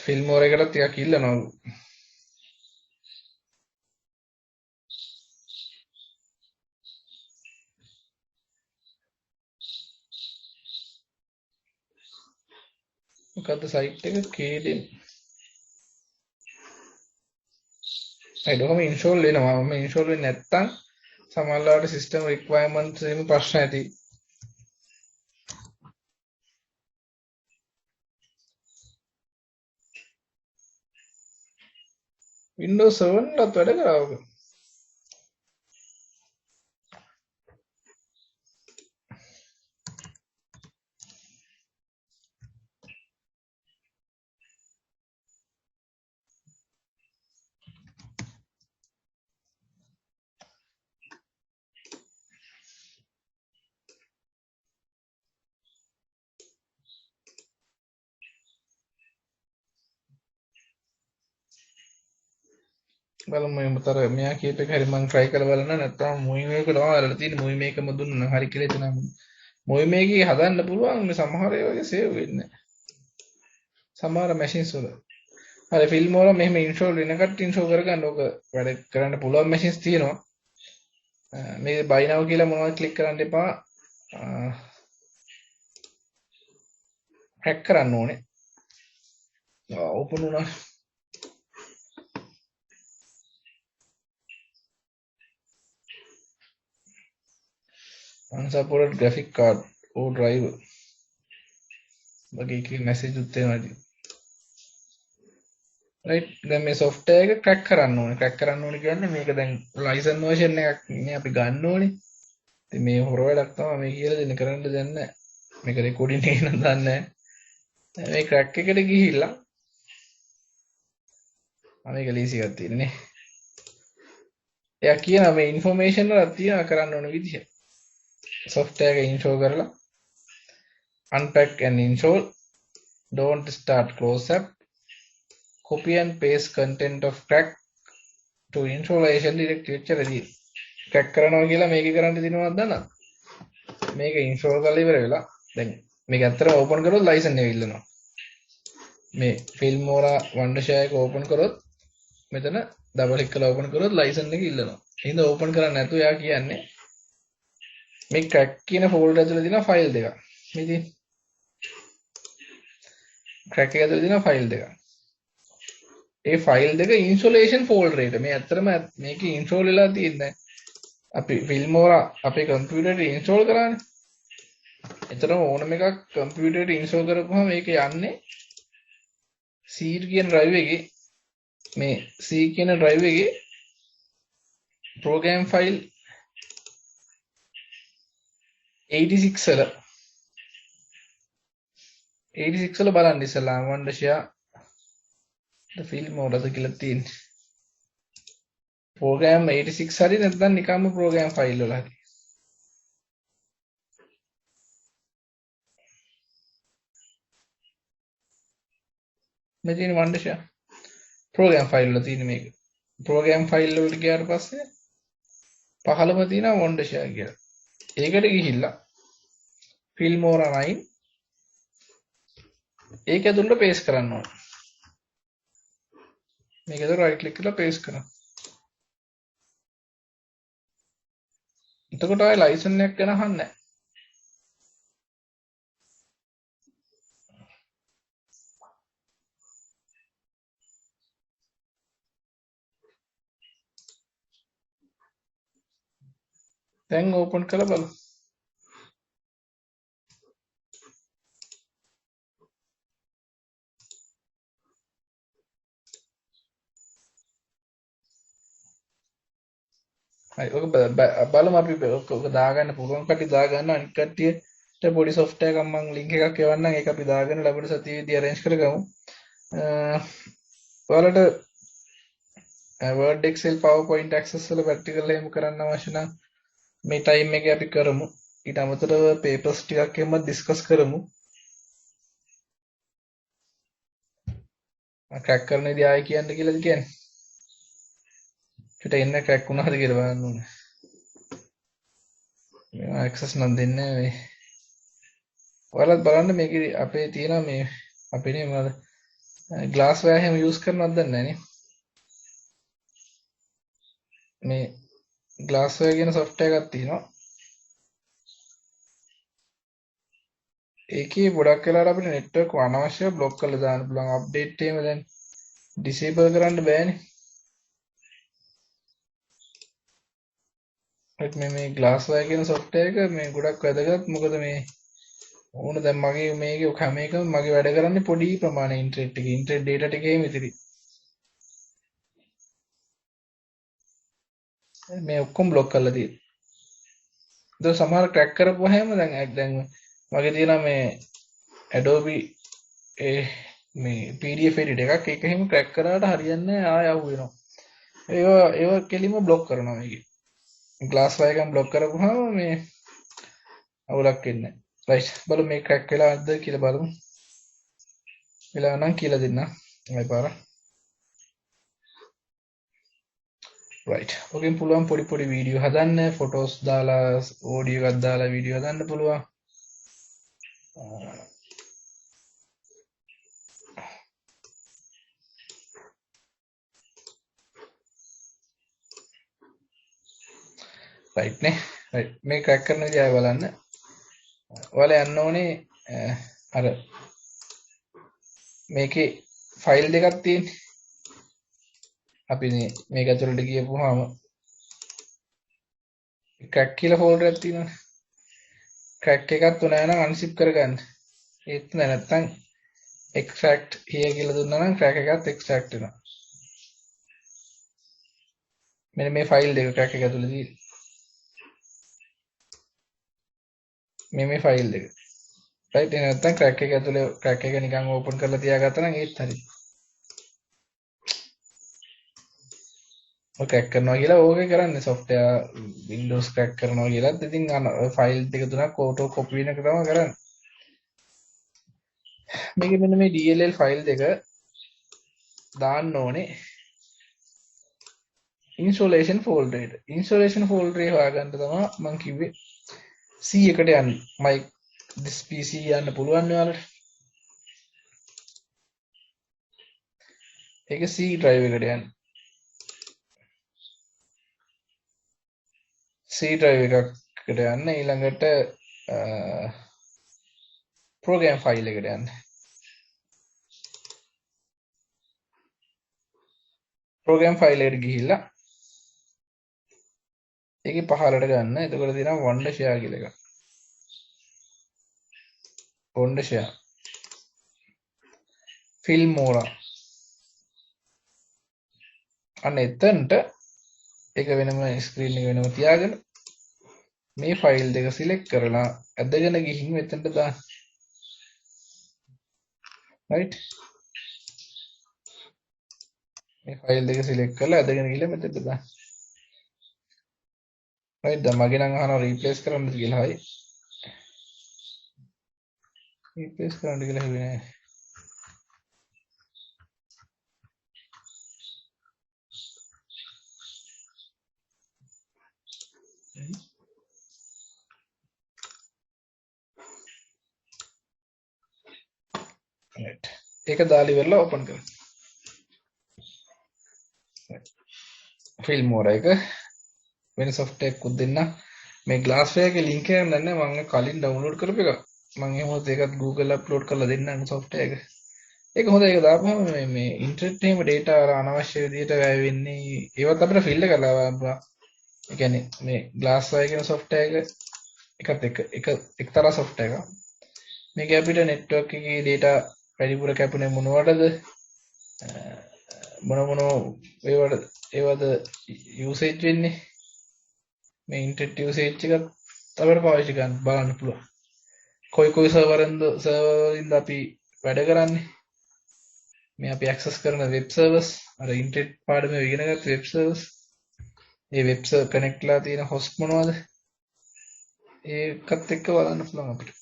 Filmora එකට ටිකක් ඉල්ලනවා මොකද්ද සයිට් එක KDM ඒක ඔහම ඉන්ස්ටෝල් වෙනවා මම ඉන්ස්ටෝල් වෙන්නේ නැත්තම් සමහරවිට සිස්ටම් රික්වයර්මන්ට්ස් එහෙම ප්‍රශ්න ඇති Windows 7 ලත් වැඩ කරාවක බලමු මෙතර මෙයා කීප එක හරි මම try කරලා බලන්න නැත්නම් මුවි මේක තමයි වලට තියෙන මුවි මේකම දුන්නා හරි කියලා එතන මුවි මේකේ හදන්න පුළුවන් මේ සමහර ඒවා වගේ සේව් වෙන්නේ සමහර machines වල හරි Filmora මෙහෙම install වෙන කට install කරගන්න ඕක වැඩ කරන්න පුළුවන් machines තියෙනවා මේ buy now කියලා මොනවද click කරන්න එපා hack කරන්න ඕනේ open වුණා unsupported graphic card or driver වගේ කී message උත් එනවා ඉතින් right දැන් මේ software එක crack කරන්න ඕනේ. crack කරන්න ඕනේ කියන්නේ මේක දැන් license version එකක් නේ අපි ගන්න ඕනේ. ඉතින් මේ හොර වැඩක් තමයි මේ කියලා දෙන්න කරන්න දෙන්නේ නැහැ. මේක recording එකේ නම් දන්නේ නැහැ. මේ crack එකට ගිහිල්ලා මේක ලීසි එකක් තියෙන්නේ නේ. එයා කියනවා මේ information වල තියනවා කරන්න ඕන විදිහ. software එක install කරලා unpack and install, don't start close app, copy and paste content of crack to installation directory එච්චරදී crack කරනවා කියලා මේක කරන්න දිනවද දන්නවද? මේක install කරලා ඉවර වෙලා දැන් මේක ඇත්තටම open කරොත් license එක ඉල්ලනවා. මේ Filmora Wondershare එක open කරොත් මෙතන double click කරලා open කරොත් license එක ඉල්ලනවා. එහෙනම් open කරන්නේ නැතුව යා කියන්නේ මේ crack කියන folder ඇතුලේ තියෙන file දෙකක්. මේ තියෙන crack එක ඇතුලේ තියෙන file දෙකක්. ඒ file දෙක installation folder එකට මේ ඇත්තටම මේකේ install වෙලා තියෙන්නේ අපි Filmora අපේ computer එකට install කරානේ. එතරම් ඕනම එකක් computer එකට install කරපුවම මේක යන්නේ C කියන drive එකේ මේ C කියන drive එකේ program file 86 වල බලන්න ඉස්සලා Wondershare the Filmora කියලා තියෙන්නේ. program 86 හරි නැත්නම් නිකම්ම program file වල හරි. මේ තියෙන Wondershare program file වල තියෙන මේක. program file වලට ගියාට පස්සේ පහළම තියෙනවා Wondershare කියලා. ඒකට ගිහිල්ලා Filmora 9 ඒක ඇතුළට paste කරන්න ඕනේ. මේක ඇතුළට right click කරලා paste කරනවා. එතකොට ආයේ license එකක් ගැන අහන්නේ නැහැ. දැන් open කරලා බලමු. හරි ඔක බලමු අපි ඔක දාගන්න පුළුවන් කටි දාගන්න අනිත් කට්ටියට පොඩි software එකක් මම link එකක් එවන්නම් ඒක අපි දාගෙන ලැබෙන සතියේදී arrange කරගමු. ඔයාලට Word Excel PowerPoint access වල practical එහෙම කරන්න අවශ්‍ය නම් මේ time එකේ අපි කරමු. ඊට අමතරව papers ටිකක් එහෙම discuss කරමු. crack කරන විදිහ ආයෙ කියන්න කියලාද කියන්නේ? චුට්ට එන්න crack වුණාද කියලා බලන්න ඕනේ. මේ access නම් දෙන්නේ නැහැ මේ. ඔයාලත් බලන්න මේකේ අපේ තියෙන මේ අපේ නේ මොනවද glassware එහෙම use කරනවද දන්නේ නැහැ නේ. මේ glassware කියන software එකක් තියෙනවා. ඒකේ ගොඩක් වෙලාවට අපිට network අනවශ්‍යව block කරලා දාන්න පුළුවන්. update එහෙම දැන් disable කරන්න බෑනේ. ඒත් මේ glassware කියන software එක මේ ගොඩක් වැදගත්. මොකද මේ ඕන දැන් මගේ මේකේ හැම එකම මගේ වැඩ කරන්නේ පොඩි ප්‍රමාණයක් internet එකේ internet data ටිකේ මෙතිරි. මේ ඔක්කොම block කරලා තියෙනවා. ඒක සමහර crack කරපුවාම දැන් මගේ තියෙනවා මේ Adobe මේ PDF edit එකක් ඒක එහෙම crack කරාට හරියන්නේ නැහැ ආය අහු වෙනවා. ඒව කෙලින්ම block කරනවා මේකේ. glasswire එකෙන් block කරපුවාම මේ අවුලක් එන්නේ නැහැ. right බලමු මේ crack වෙලාද කියලා බලමු. වෙලා නම් කියලා දෙන්න. ආයි පාර. right ඔකෙන් පුළුවන් පොඩි පොඩි වීඩියෝ හදන්න ෆොටෝස් දාලා ඔඩියෝ එකක් දාලා වීඩියෝ හදන්න පුළුවන්. right නේ right මේ crack කරන විදිය බලන්න. ඔයාලා යන්න ඕනේ අර මේකේ ෆයිල් දෙකක් තියෙන්නේ. අපි මේක ඇතුළට ගියපුවාම crack කියලා ෆෝල්ඩර් එකක් තියෙනවා. crack එකක් තුන යනවා unzip කරගන්න. ඒත් නැත්තම් extract here කියලා දුන්නා නම් crack එකත් extract වෙනවා. මෙන්න මේ ෆයිල් දෙක crack එක ඇතුළේ තියෙන මේ ෆයිල් දෙක right එහෙනම් නැත්නම් crack එක ඇතුළේ crack එක නිකන් open කරලා තියාගත්තා නම් ඒත් හරි. ඔය crack කරනවා කියලා ඕකේ කරන්නේ software Windows crack කරනවා කියලාත් ඉතින් ෆයිල් දෙක තුනක් auto copy වෙන එක තමයි කරන්නේ. මේකේ මෙන්න මේ DLL ෆයිල් දෙක දාන්න ඕනේ installation folder එකට. installation folder එක හොයාගන්න තමයි මම කිව්වේ C එකට යන්න. my this PC යන්න පුළුවන් ඔයාලට. ඒක C drive එකට යන්න. C drive එකකට යන්න ඊළඟට program file එකට යන්න. program file එකට ගිහිල්ලා ඒකේ පහළට ගන්න. එතකොට තියෙනවා Wondershare කියලා එකක්. Wondershare. Filmora. අන්න එතනට ඒක වෙනම screen එක වෙනම තියාගෙන මේ ෆයිල් දෙක select කරලා ඇදගෙන ගිහින් මෙතනට දාන්න. right? මේ ෆයිල් දෙක select කරලා ඇදගෙන ගිහලා මෙතනට දාන්න. right? දැන් මගේ නම් අහනවා replace කරන්නද කියලා. හරි. replace කරන්න කියලා හිතුවේ නෑ. right. ඒක දාලි වෙලා open කරන්න. Filmora එක වෙන software එකක් දෙන්න. මේ Glassware එකේ link එක නෑ මම කලින් download කරපු එක. මම එහෙමත් ඒකත් Google upload කරලා දෙන්නම් software එක. ඒක හොඳයි. ඒක දාපුවම මේ internet එහෙම data අනවශ්‍ය විදිහට වැය වෙන්නේ ඒවත් අපිට filter කරලා බලන්න. ඒ කියන්නේ මේ Glassware කියන software එකත් එක එක්තරා software එකක්. මේක අපිට network එකේ data වැඩිපුර කැපුණේ මොනවටද? මොන ඒවද usage වෙන්නේ? මේ internet usage එකත් අපිට පාවිච්චි කරන්න බලන්න පුළුවන්. කොයි serverෙන්ද අපි වැඩ කරන්නේ? මේ අපි access කරන web servers අර internet පාඩමේ ඉගෙනගත්ත web servers. මේ web server connect ලා තියෙන host මොනවද? ඒකත් එක්ක බලන්න පුළුවන් අපිට.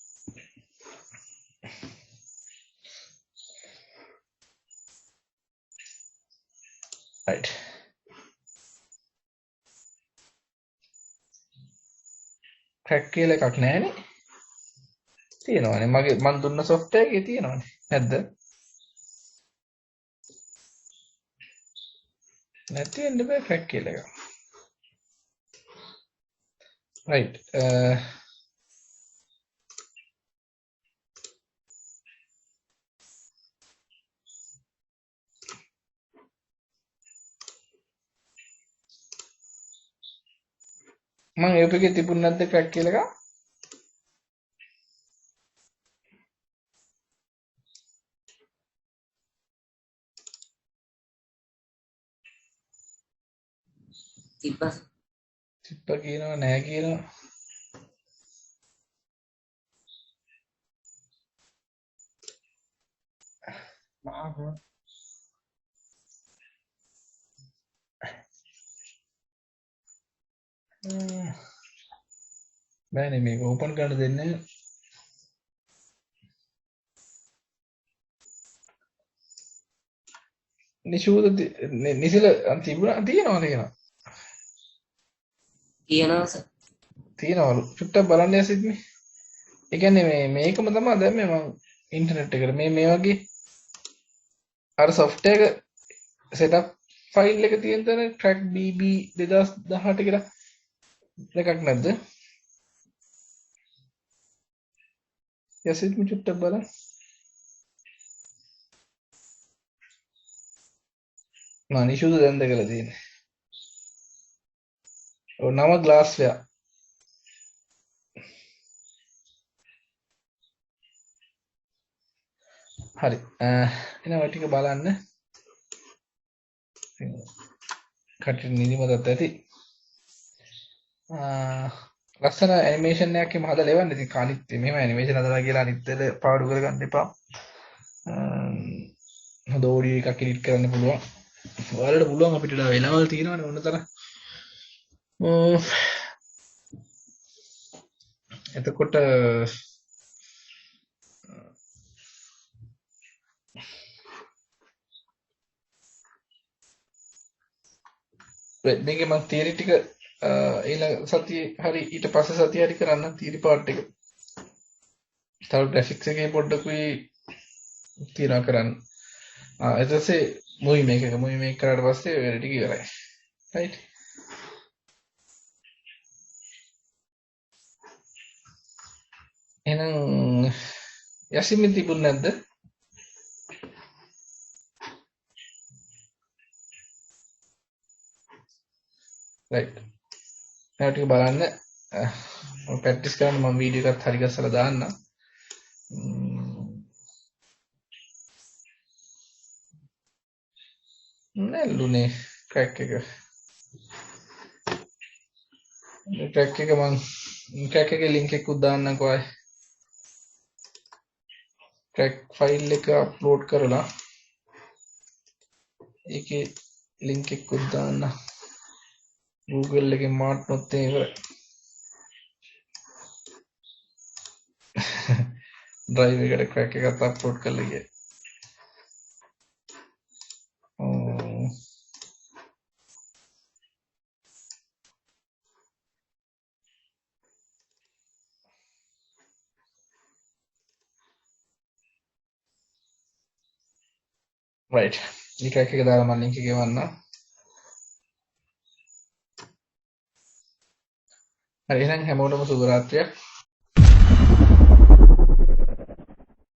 right. crack කියලා එකක් නැහැනේ. තියෙනවානේ. මන් දුන්න software එකේ තියෙනවානේ. නැද්ද? නැති වෙන්න බෑ crack කියලා එකක්. right. මම ඒකේ තිබුණ නැද්ද crack කියලා එකක්? තිබ්බ කියනවා නෑ කියනවා. බෑනේ මේක ඕපන් කරන්න දෙන්නේ නැහැ. නිෂූද නිසිල තිබුණා තියෙනවා කියනවා. තියෙනවලු. චුට්ටක් බලන්න යසිද්නේ. ඒ කියන්නේ මේකම තමයි දැන් මම ඉන්ටර්නෙට් එකට මේ වගේ අර software එක setup file එක තියෙන තැන track bb 2018 කියලා එකක් නැද්ද? යසිද්නේ චුට්ටක් බලන්න. මම නිෂූද දැන් දැකලා තියෙන්නේ. ඔය නම Glassware. හරි. එහෙනම් ඔය ටික බලන්න. කටින් නිදිමතත් ඇති. ලස්සන ඇනිමේෂන් එකක් එම හදලා එවන්න. ඉතින් අනිත් මෙහෙම ඇනිමේෂන් හදලා කියලා අනිත් දේ පාඩු කරගන්න එපා. හොඳ ඔඩියෝ එකක් එඩිට් කරන්න පුළුවන්. ඔයාලට පුළුවන් අපිට වෙලාවල් තියෙනවනේ ඕන තරම්. එතකොට මේකේ මම තියරි ටික ඊළඟ සතියේ හරි ඊට පස්සේ සතිය හරි කරන්න තියරි පාර්ට් එක. තව ග්‍රැෆික්ස් එකේ පොඩ්ඩකුයි තියනවා කරන්න. ඊට පස්සේ මූවි මේක කරාට පස්සේ වැඩ ටික ඉවරයි. රයිට්. එහෙනම් යසිමින් තිබුණ නැද්ද? රයිට්. මේ ටික බලන්න. ප්‍රැක්ටිස් කරන්න මම වීඩියෝ එකත් හරි ගස්සලා දාන්නම්. නැල්ලුනේ ක්‍රැක් එක. ක්‍රැක් එක මම ක්‍රැක් එකේ ලින්ක් එකක් දාන්නම්කෝ ආයේ. ක්‍රැක් ෆයිල් එක අප්ලෝඩ් කරලා ඒකේ ලින්ක් එකක් දාන්න. Google එකෙන් මාට්නොත් ඉවරයි. ඩ්‍රයිව් එකට ක්‍රැක් එකක් අප්ලෝඩ් කරලා ගියා. රයිට්. මේ ක්‍රැක් එක දාලා මම ලින්ක් එක ගෙවන්නම්. හරි එහෙනම් හැමෝටම සුබ රාත්‍රියක්.